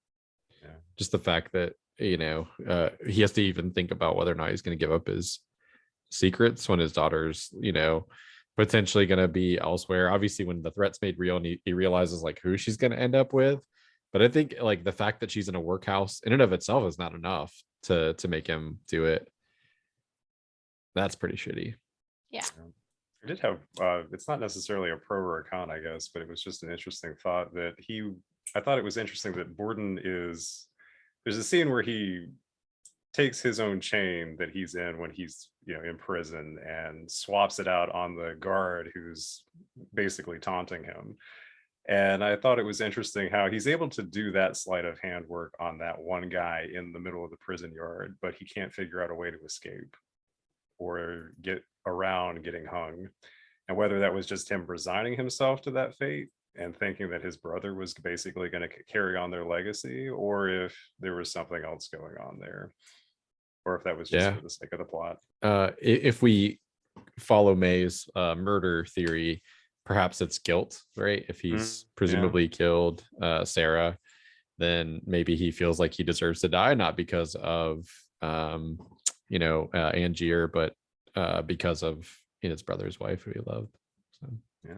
Yeah. Just the fact that, you know, he has to even think about whether or not he's going to give up his secrets when his daughter's, you know, potentially going to be elsewhere. Obviously, when the threat's made real and he realizes like who she's going to end up with. But I think like the fact that she's in a workhouse in and of itself is not enough to make him do it. That's pretty shitty. Yeah. I did have, it's not necessarily a pro or a con, I guess, but it was just an interesting thought that I thought it was interesting that Borden there's a scene where he takes his own chain that he's in when he's, you know, in prison and swaps it out on the guard who's basically taunting him. And I thought it was interesting how he's able to do that sleight of hand work on that one guy in the middle of the prison yard, but he can't figure out a way to escape or get around getting hung. And whether that was just him resigning himself to that fate and thinking that his brother was basically going to carry on their legacy, or if there was something else going on there, or if that was just for the sake of the plot. If we follow May's murder theory, perhaps it's guilt, right? If he's presumably killed Sarah, then maybe he feels like he deserves to die, not because of Angier, but because of his brother's wife who he loved. So yeah,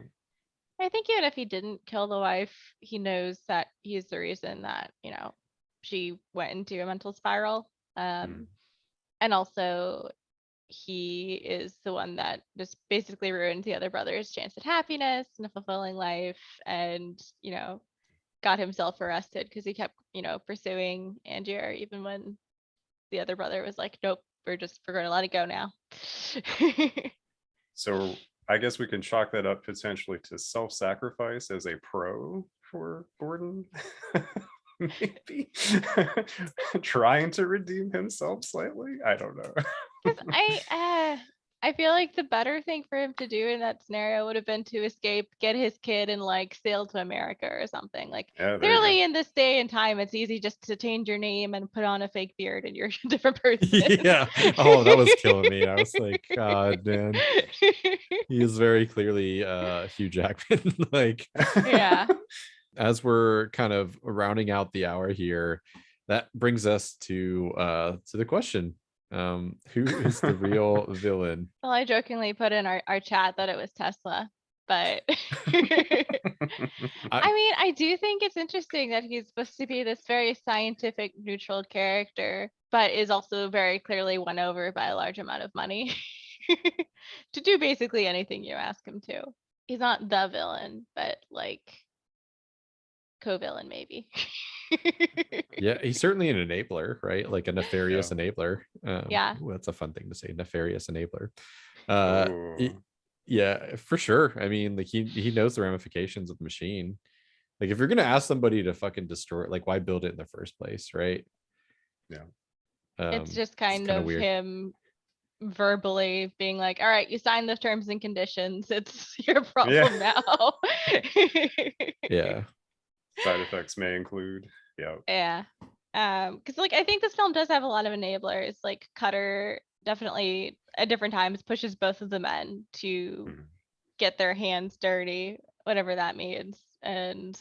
I think even if he didn't kill the wife, he knows that he's the reason that, you know, she went into a mental spiral. And also he is the one that just basically ruined the other brother's chance at happiness and a fulfilling life, and, you know, got himself arrested because he kept, you know, pursuing Angier even when the other brother was like, nope, we're going to let it go now. So I guess we can chalk that up potentially to self-sacrifice as a pro for Borden. Maybe trying to redeem himself slightly. I don't know. Because I feel like the better thing for him to do in that scenario would have been to escape, get his kid, and like sail to America or something. Like, clearly in this day and time, it's easy just to change your name and put on a fake beard and you're a different person. Yeah. Oh, that was killing me. I was like, God, man. He is very clearly Hugh Jackman. Like, yeah. As we're kind of rounding out the hour here, that brings us to the question. Who is the real villain? Well, I jokingly put in our chat that it was Tesla, but I mean, I do think it's interesting that he's supposed to be this very scientific, neutral character, but is also very clearly won over by a large amount of money to do basically anything you ask him to. He's not the villain, but like co-villain maybe. Yeah, he's certainly an enabler, right? Like a nefarious enabler. Yeah, that's a fun thing to say, nefarious enabler. Ooh. Yeah, for sure. I mean, like he knows the ramifications of the machine. Like if you're gonna ask somebody to fucking destroy it, like why build it in the first place, right? Yeah. it's just kind of weird. him verbally being like, all right, you signed the terms and conditions, it's your problem now. Yeah. Side effects may include. Yeah. Because like I think this film does have a lot of enablers. Like Cutter definitely at different times pushes both of the men to get their hands dirty, whatever that means. And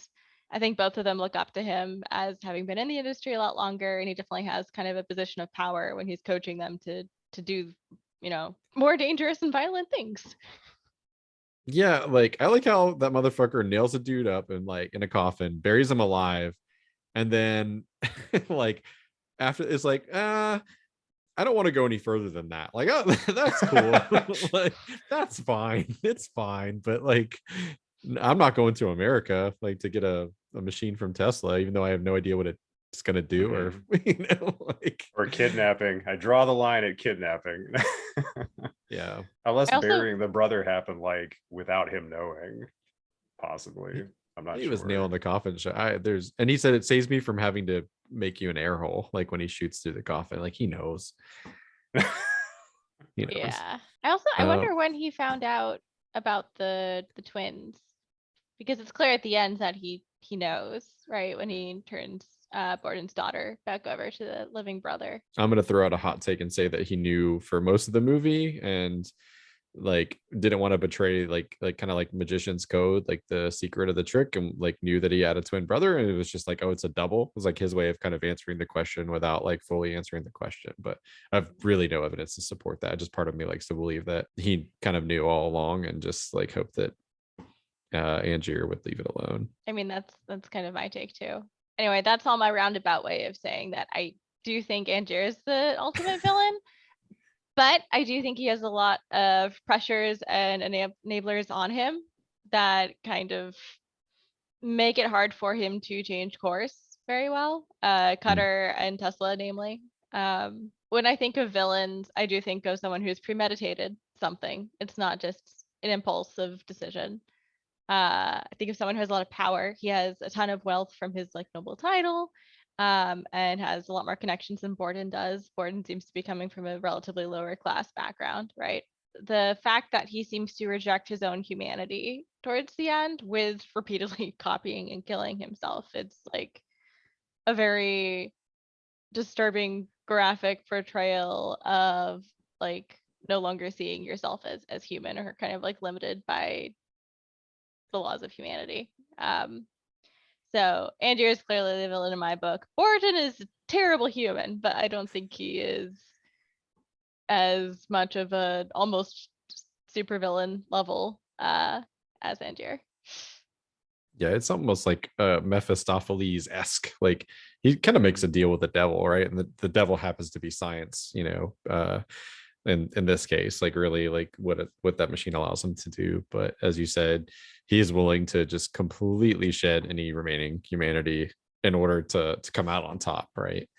I think both of them look up to him as having been in the industry a lot longer, and he definitely has kind of a position of power when he's coaching them to do, you know, more dangerous and violent things. Yeah, like I like how that motherfucker nails a dude up and like in a coffin, buries him alive, and then like after it's like I don't want to go any further than that. Like, oh, that's cool. Like, that's fine. It's fine. But like, I'm not going to America like to get a machine from Tesla, even though I have no idea what it's gonna do, or like, or kidnapping. I draw the line at kidnapping. Yeah. Unless burying the brother happened like without him knowing, possibly. I'm not sure. He was nailing the coffin. And he said it saves me from having to make you an air hole, like when he shoots through the coffin. Like he knows. He knows. Yeah. I wonder when he found out about the twins, because it's clear at the end that he knows, right, when he turns Borden's daughter back over to the living brother. I'm gonna throw out a hot take and say that he knew for most of the movie and like didn't want to betray like kind of like magician's code, like the secret of the trick, and like knew that he had a twin brother, and it was just like, oh, it's a double. It was like his way of kind of answering the question without like fully answering the question. But I've really no evidence to support that. Just part of me likes to believe that he kind of knew all along and just like hoped that Angier would leave it alone. I mean, that's kind of my take too. Anyway, that's all my roundabout way of saying that I do think Angier is the ultimate villain, but I do think he has a lot of pressures and enablers on him that kind of make it hard for him to change course very well. Cutter and Tesla, namely. When I think of villains, I do think of someone who's premeditated something. It's not just an impulsive decision. I think of someone who has a lot of power. He has a ton of wealth from his like noble title, and has a lot more connections than Borden does. Borden seems to be coming from a relatively lower class background, right? The fact that he seems to reject his own humanity towards the end with repeatedly copying and killing himself, it's like a very disturbing graphic portrayal of like no longer seeing yourself as human, or kind of like limited by the laws of humanity. So Angier is clearly the villain in my book. Borden is a terrible human, but I don't think he is as much of a almost super villain level as Angier. Yeah, it's almost like Mephistopheles-esque. Like he kind of makes a deal with the devil, right? And the devil happens to be science, in this case, like really like what that machine allows him to do. But as you said, he is willing to just completely shed any remaining humanity in order to come out on top, right?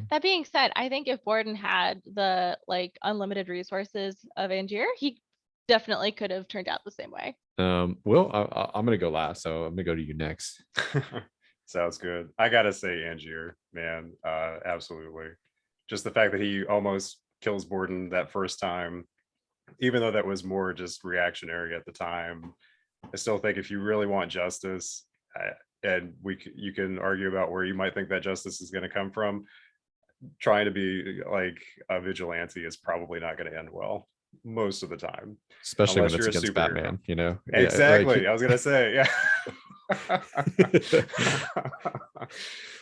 That being said, I think if Borden had the like unlimited resources of Angier, he definitely could have turned out the same way. Will, I'm gonna go last, so I'm gonna go to you next. Sounds good. I gotta say Angier, man, absolutely. Just the fact that he almost kills Borden that first time, even though that was more just reactionary at the time. I still think if you really want justice, and you can argue about where you might think that justice is going to come from, trying to be like a vigilante is probably not going to end well most of the time, especially unless when it's you're a against superhero. Batman. Exactly. I was gonna say, yeah.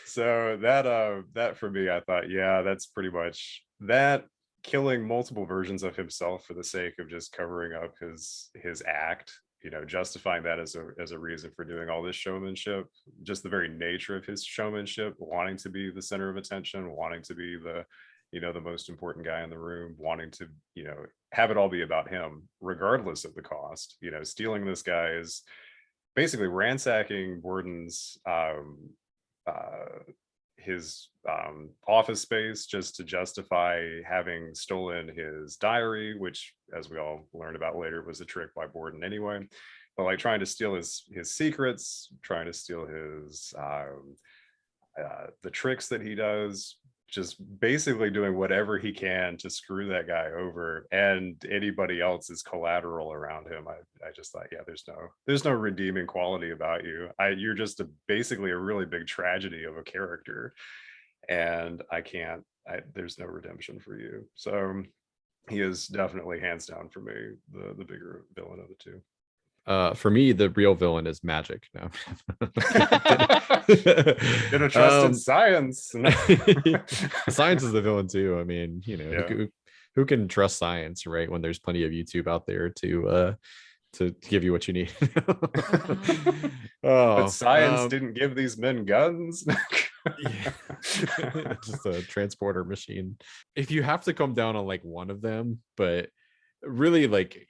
So that for me, I thought, yeah, that's pretty much that. Killing multiple versions of himself for the sake of just covering up his act, justifying that as a reason for doing all this showmanship, just the very nature of his showmanship, wanting to be the center of attention, wanting to be the the most important guy in the room, wanting to have it all be about him regardless of the cost. Stealing this guy is basically ransacking Borden's his office space just to justify having stolen his diary, which, as we all learned about later, was a trick by Borden anyway. But like trying to steal his secrets, trying to steal his the tricks that he does, just basically doing whatever he can to screw that guy over, and anybody else is collateral around him. I just thought, yeah, there's no redeeming quality about you. You're just basically a really big tragedy of a character, and there's no redemption for you. So he is definitely hands down for me the bigger villain of the two. For me, the real villain is magic. No. Gonna trust in science. Science is the villain too. I mean, Yeah. who can trust science, right? When there's plenty of YouTube out there to give you what you need. But science didn't give these men guns. Yeah. Just a transporter machine. If you have to come down on like one of them, but really like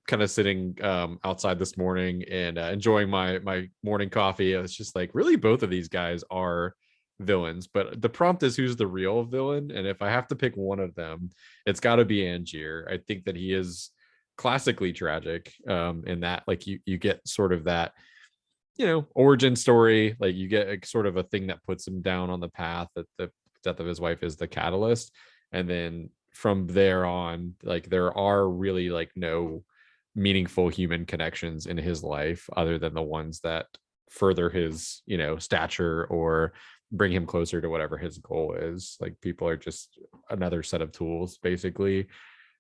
kind of sitting outside this morning and enjoying my morning coffee, I was just like, really both of these guys are villains, but the prompt is who's the real villain, and if I have to pick one of them, it's got to be Angier. I think that he is classically tragic in that like you get sort of that origin story, like you get a sort of a thing that puts him down on the path, that the death of his wife is the catalyst, and then from there on, like there are really like no meaningful human connections in his life other than the ones that further his, stature or bring him closer to whatever his goal is. Like, people are just another set of tools, basically.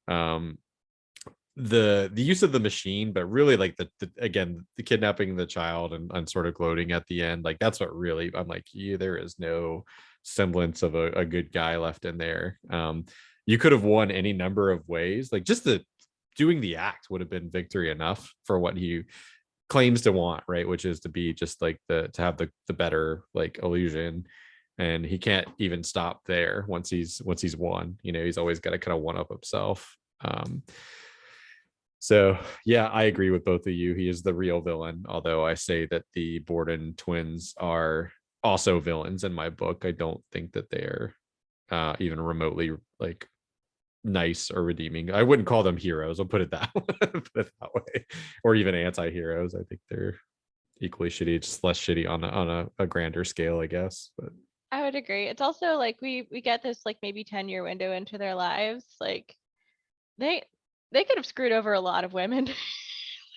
um the use of the machine, but really like the again, the kidnapping the child and sort of gloating at the end, like that's what really, I'm like, yeah, there is no semblance of a good guy left in there. You could have won any number of ways, like just the doing the act would have been victory enough for what he claims to want, right? Which is to be just like to have the better like illusion. And he can't even stop there once he's won. He's always got to kind of one up himself. So yeah, I agree with both of you. He is the real villain, although I say that the Borden twins are also villains in my book. I don't think that they're even remotely like nice or redeeming. I wouldn't call them heroes. I'll put it that way, or even anti-heroes. I think they're equally shitty, just less shitty on a grander scale, I guess. But I would agree. It's also like we get this like maybe 10-year window into their lives. Like they could have screwed over a lot of women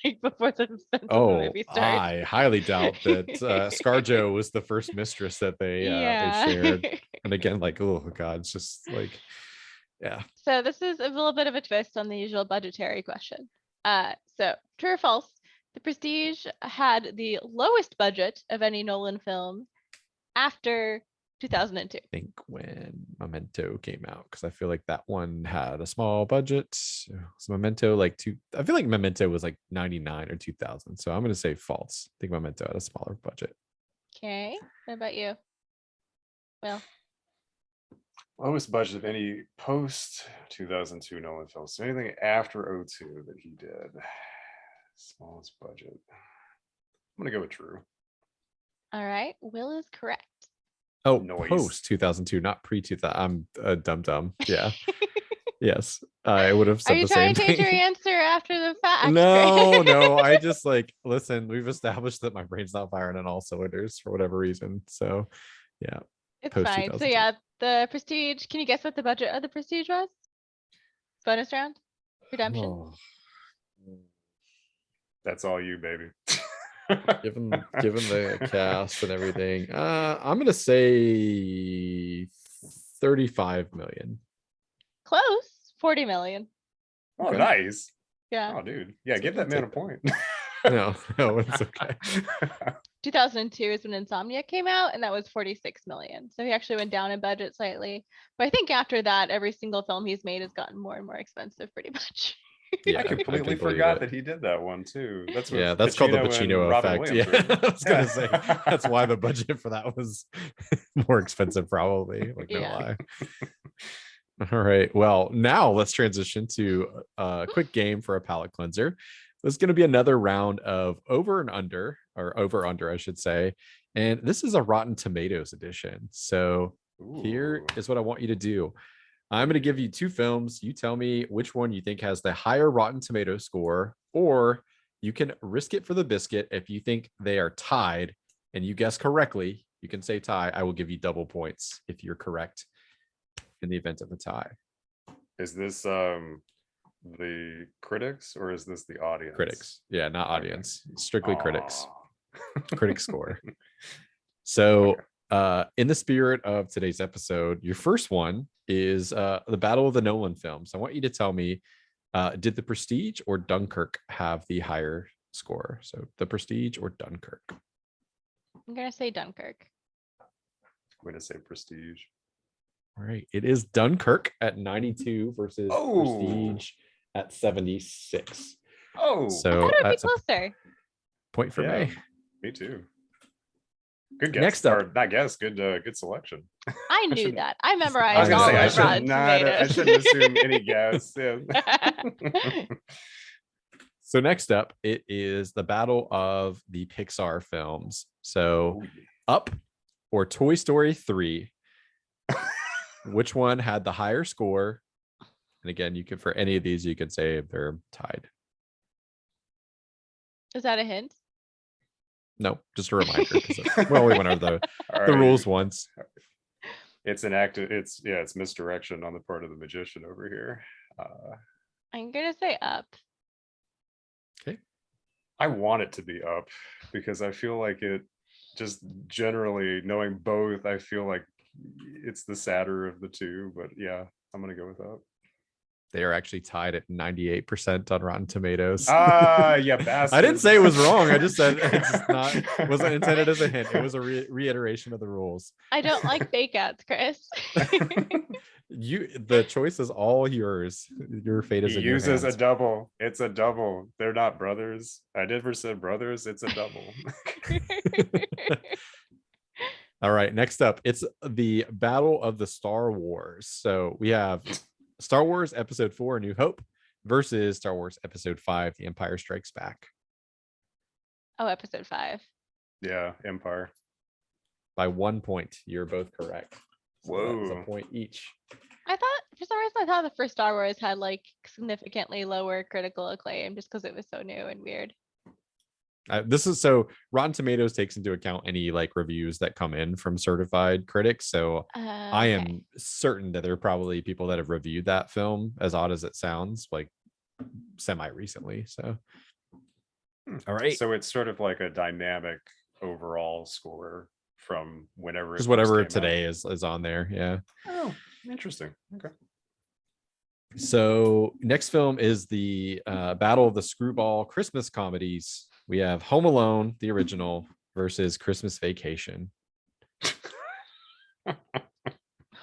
like before the suspense of the movie starts. I highly doubt that ScarJo was the first mistress that they shared. And again, like, oh god, it's just like, yeah. So this is a little bit of a twist on the usual budgetary question. So true or false? The Prestige had the lowest budget of any Nolan film after 2002. I think when Memento came out, because I feel like that one had a small budget. So Memento I feel like Memento was like 99 or 2000. So I'm going to say false. I think Memento had a smaller budget. Okay. What about you? Well, lowest budget of any post 2002 Nolan film. So anything after 02 that he did. Smallest budget. I'm going to go with true. all right. Will is correct. Oh, Noise. post 2002, not pre 2000. I'm a dumb. Yeah. Yes, I would have said the same thing. Are you trying to change your answer after the fact? No. I just like, listen, we've established that my brain's not firing on all cylinders for whatever reason. So yeah, it's post fine. So 2002. yeah, the Prestige. Can you guess what the budget of the Prestige was? Bonus round? Redemption? Oh, That's all you, baby. given the cast and everything, I'm gonna say 35 million. Close. 40 million. Oh, Okay. nice. Yeah. Oh, dude. Yeah, give that man a point. No, it's okay. 2002 is when Insomnia came out, and that was 46 million. So he actually went down in budget slightly. But I think after that, every single film he's made has gotten more and more expensive, pretty much. Yeah, I completely can believe forgot it. that he did that one too. That's what Yeah, that's called the Pacino and Pacino Robin effect. Williams Yeah, were in. I was gonna say that's why the budget for that was more expensive, probably. Like, no Yeah. lie. All right. Well, now let's transition to a quick game for a palate cleanser. There's going to be another round of over under, I should say. And this is a Rotten Tomatoes edition. So here Ooh. is what I want you to do. I'm going to give you two films. You tell me which one you think has the higher Rotten Tomatoes score, or you can risk it for the biscuit. If you think they are tied and you guess correctly, you can say tie. I will give you double points if you're correct in the event of a tie. Is this the critics or is this the audience? Critics. Yeah, not audience. Strictly critics. Aw. Critic score. So in the spirit of today's episode, your first one is the Battle of the Nolan films. I want you to tell me, did The Prestige or Dunkirk have the higher score? So The Prestige or Dunkirk? I'm going to say Dunkirk. I'm going to say Prestige. All right. It is Dunkirk at 92 versus Prestige at 76. Oh, so I thought it would be that's a closer. point for me. Me too. Good guess. Next up. Or not guess. Good selection. I knew that. I I was memorized gonna all say I of should Rotten not. I Tomatoes. shouldn't assume any guess. Yeah. So next up, it is the battle of the Pixar films. So Oh, yeah. Up or Toy Story 3. Which one had the higher score? And again, you can, for any of these, you could say they're tied. Is that a hint? No, just a reminder. Well, we went over the All the right. rules once. It's an act. It's misdirection on the part of the magician over here. I'm going to say Up. I want it to be Up because I feel like it just generally knowing both, I feel like it's the sadder of the two, but yeah, I'm gonna go with Up. They are actually tied at 98% on Rotten Tomatoes. Yeah, I bastard. didn't say it was wrong. I just said it's just not wasn't intended as a hint. It was a reiteration of the rules. I don't like fake ads, Chris. The choice is all yours. Your fate is He in your uses a hands. double. It's a double. They're not brothers. I never said brothers. It's a double. All right, next up, it's the Battle of the Star Wars. So we have Star Wars Episode 4, A New Hope versus Star Wars Episode 5, The Empire Strikes Back. Oh, episode 5. Yeah, Empire. By 1 point, you're both correct. So that was a Whoa. point each. I thought, for some reason, I thought the first Star Wars had like significantly lower critical acclaim just because it was so new and weird. This is so Rotten Tomatoes takes into account any like reviews that come in from certified critics. So I Okay. am certain that there are probably people that have reviewed that film, as odd as it sounds, like semi recently. So, all right. So it's sort of like a dynamic overall score from whenever it Because first whatever came today out. is on there. Yeah. Oh, interesting. Okay. So next film is the Battle of the Screwball Christmas comedies. We have Home Alone, the original, versus Christmas Vacation.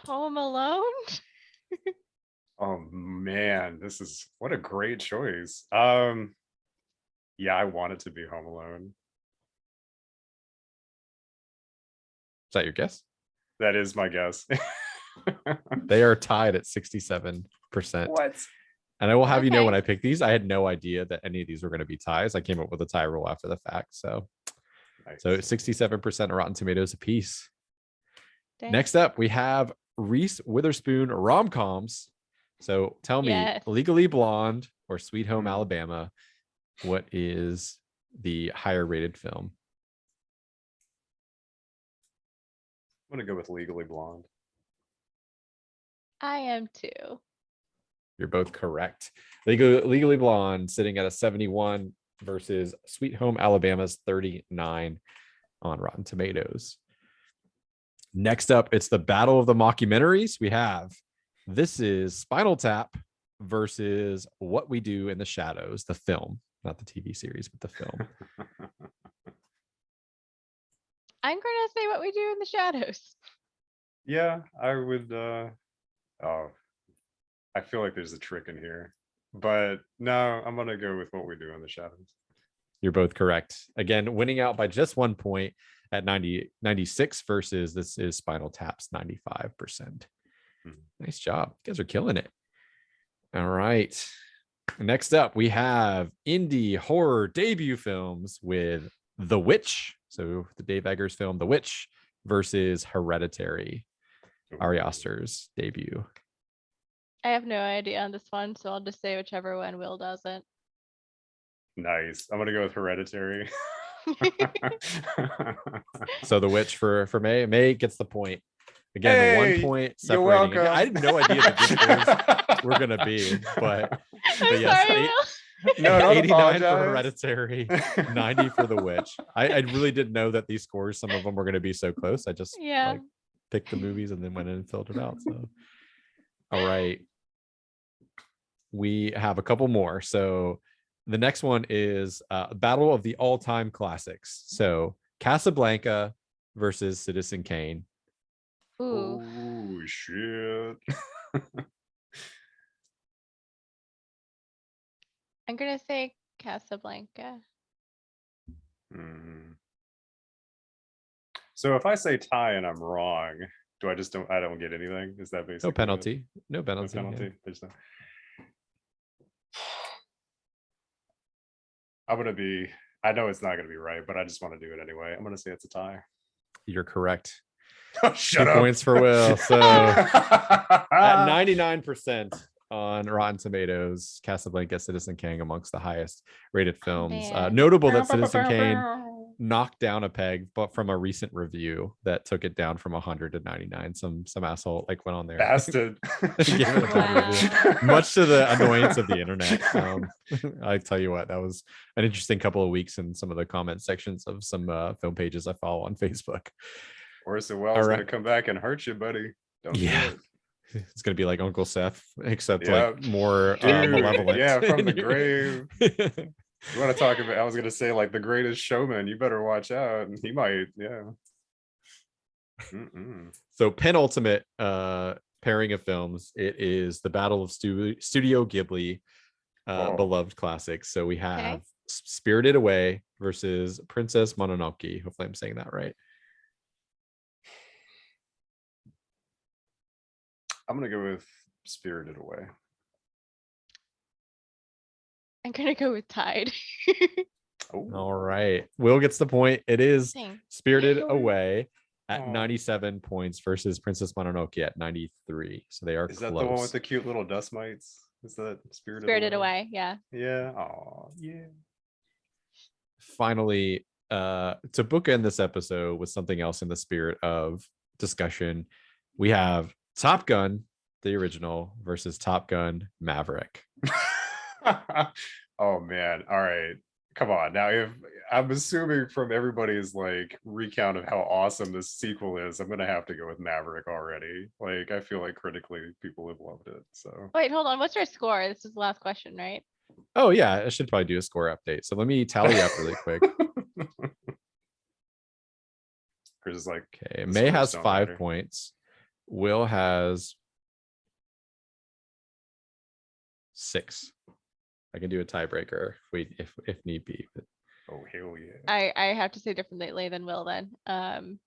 Home Alone? Oh man, this is what a great choice. Yeah, I want it to be Home Alone. Is that your guess? That is my guess. They are tied at 67%. What? And I will have you know, Okay. when I picked these, I had no idea that any of these were going to be ties. I came up with a tie rule after the fact. So Nice. 67% Rotten Tomatoes apiece. Dang. Next up, we have Reese Witherspoon rom-coms. So tell me, Yes. Legally Blonde or Sweet Home Hmm. Alabama, what is the higher rated film? I'm gonna go with Legally Blonde. I am too. You're both correct. Legally Blonde sitting at a 71 versus Sweet Home Alabama's 39 on Rotten Tomatoes. Next up, it's the Battle of the Mockumentaries. We have This Is Spinal Tap versus What We Do in the Shadows, the film, not the TV series, but the film. I'm gonna say What We Do in the Shadows. Yeah, I would. Oh, I feel like there's a trick in here, but no, I'm gonna go with What We Do in the Shadows. You're both correct. Again, winning out by just 1 point at 96 versus This Is Spinal Tap's 95%. Nice job. You guys are killing it. All right. Next up, we have indie horror debut films with The Witch. So the Dave Eggers film, The Witch, versus Hereditary, Ari Aster's debut. I have no idea on this one, so I'll just say whichever one Will doesn't. Nice. I'm gonna go with Hereditary. So The Witch for May. May gets the point. Again, Hey, 1 point you're separating. Again, welcome. I had no idea that these scores were going to be, but I'm yes, sorry, Will. No, don't 89 for apologize. Hereditary, 90 for The Witch. I really didn't know that these scores, some of them were going to be so close. I just Yeah. like picked the movies and then went in and filtered out. So, all right. We have a couple more. So the next one is Battle of the All-Time Classics. So Casablanca versus Citizen Kane. Ooh. Oh shit. I'm gonna say Casablanca. Hmm. So if I say tie and I'm wrong, do I just don't get anything? Is that basically No it? penalty. No No penalty. penalty. Yeah. There's no. I'm gonna be. I know it's not gonna be right, but I just want to do it anyway. I'm gonna say it's a tie. You're correct. Shut 2 up. points for Will. So at at 99% on Rotten Tomatoes, Casablanca, Citizen Kane amongst the highest rated films. Man. Notable that Citizen Kane knocked down a peg, but from a recent review that took it down from 100 to 99. Some asshole like went on there. Bastard. Gave it a bad review. Much to the annoyance of the internet. I tell you what, that was an interesting couple of weeks in some of the comment sections of some film pages I follow on Facebook. Orson Welles All right. gonna come back and hurt you, buddy. Don't do Yeah. it. It's gonna be like Uncle Seth, except Yeah. like more Dude, malevolent. yeah, from the grave. You want to talk about, I was gonna say, like, the greatest showman, you better watch out. He might, yeah. So penultimate pairing of films, it is the Battle of Studio Ghibli, beloved classics. So we have Spirited Away versus Princess Mononoke. Hopefully I'm saying that right. I'm gonna go with Spirited Away. I'm gonna go with Tide. Oh, All right. Will gets the point. It is Dang. Spirited Away at Aw. 97 points versus Princess Mononoke at 93. So they are is close. that the one with the cute little dust mites? Is that Spirited Away, yeah. Yeah. Oh, yeah. Finally, to bookend this episode with something else in the spirit of discussion, we have Top Gun, the original, versus Top Gun Maverick. Oh man. All right. Come on. Now, if I'm assuming from everybody's like recount of how awesome this sequel is, I'm gonna have to go with Maverick already. Like, I feel like critically people have loved it. So Wait, hold on. What's our score? This is the last question, right? Oh yeah, I should probably do a score update. So let me tally up really quick. Chris is like, Okay, the May scores has don't 5 matter. points. Will has 6. I can do a tiebreaker if need be. But Oh hell yeah. I have to say differently than Will then. I'm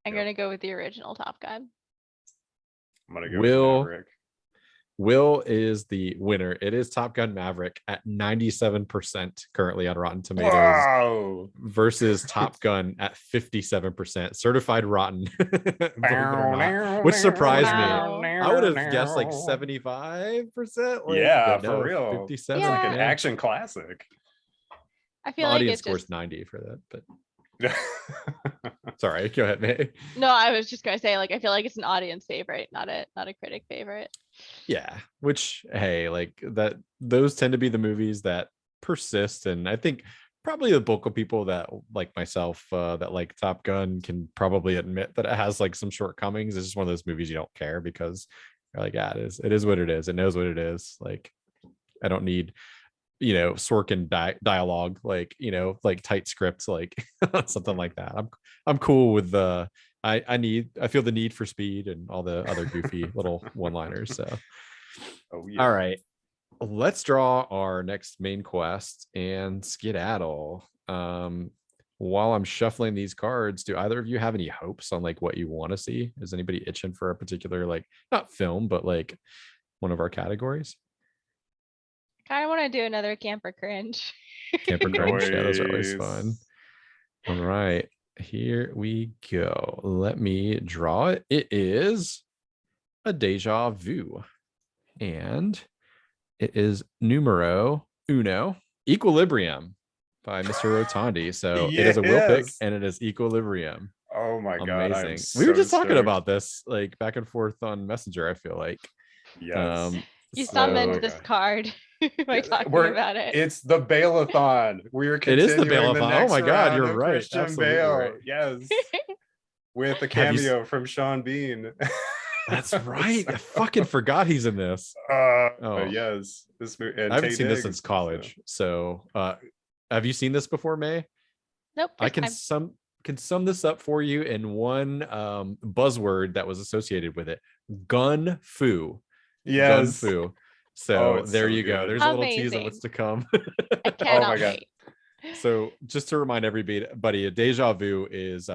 Yep. gonna go with the original Top Gun. I'm gonna go Will- with Maverick. Will is the winner. It is Top Gun Maverick at 97% currently on Rotten Tomatoes Wow. versus Top Gun at 57%. Certified rotten, believe it or not, which surprised Wow. me. I would have guessed like 75%. Yeah, but for no, real. 57. It's like an Yeah. action classic. I The feel like audience it scores just 90 for that, but sorry, go ahead, May. no, I was just gonna say, like, I feel like it's an audience favorite, not a critic favorite. Yeah, which hey, like that those tend to be the movies that persist, and I think probably the bulk of people that like myself that like Top Gun can probably admit that it has like some shortcomings. It's just one of those movies you don't care because you're like, yeah, it is what it is. It knows what it is. Like I don't need Sorkin dialogue, like like tight scripts, like something like that. I'm cool with the I feel the need for speed and all the other goofy little one-liners. So Oh yeah. all right, let's draw our next main quest and skedaddle. While I'm shuffling these cards, do either of you have any hopes on like what you want to see? Is anybody itching for a particular, like, not film, but like one of our categories? Kind of want to do another Camper Cringe. Camper Crunch. Yeah, those are always Nice. fun. All right, here we go. Let me draw it. It is a Deja Vu, and it is numero uno, Equilibrium by Mr. Rotondi. So it is a Will pick, Yes. and it is Equilibrium. Oh my god. I'm Amazing. We were so just talking stoked. about this like back and forth on Messenger, I feel like. Yes. You So- summoned Oh, this God. card by Yeah, talking we're- about it. It's the Bale-a-thon. We are It is the continuing the Bale-a-thon. next Oh my God, round you're of right. Christian Absolutely Bale. right. Yes. With a Have you s- cameo from Sean Bean. That's right. I fucking forgot he's in this. Oh. Yes. This movie. And I haven't Taye seen this Diggs, since college. So have you seen this before, May? Nope. I first time. can sum this up for you in one buzzword that was associated with it. Gun fu. Gun Yes. fu. Oh, So it's there so you go. good. There's a little tease of Amazing. what's to come. I cannot my God. wait. So just to remind everybody, a deja vu is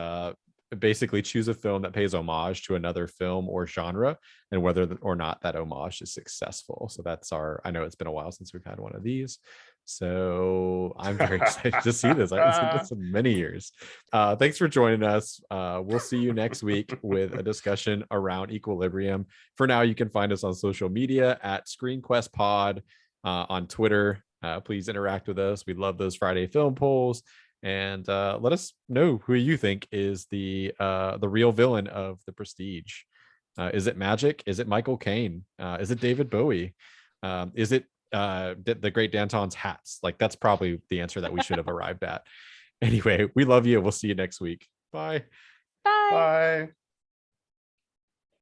basically choose a film that pays homage to another film or genre, and whether or not that homage is successful. So that's I know it's been a while since we've had one of these, so I'm very excited to see this. I haven't seen this in many years. Thanks for joining us. We'll see you next week with a discussion around Equilibrium. For now, you can find us on social media at ScreenQuest Pod on Twitter. Please interact with us. We love those Friday film polls. and let us know who you think is the real villain of the Prestige. Is it Magic? Is it Michael Caine? Is it David Bowie? Is it the great Danton's hats? Like, that's probably the answer that we should have arrived at. Anyway, we love you. We'll see you next week. Bye. Bye. Bye.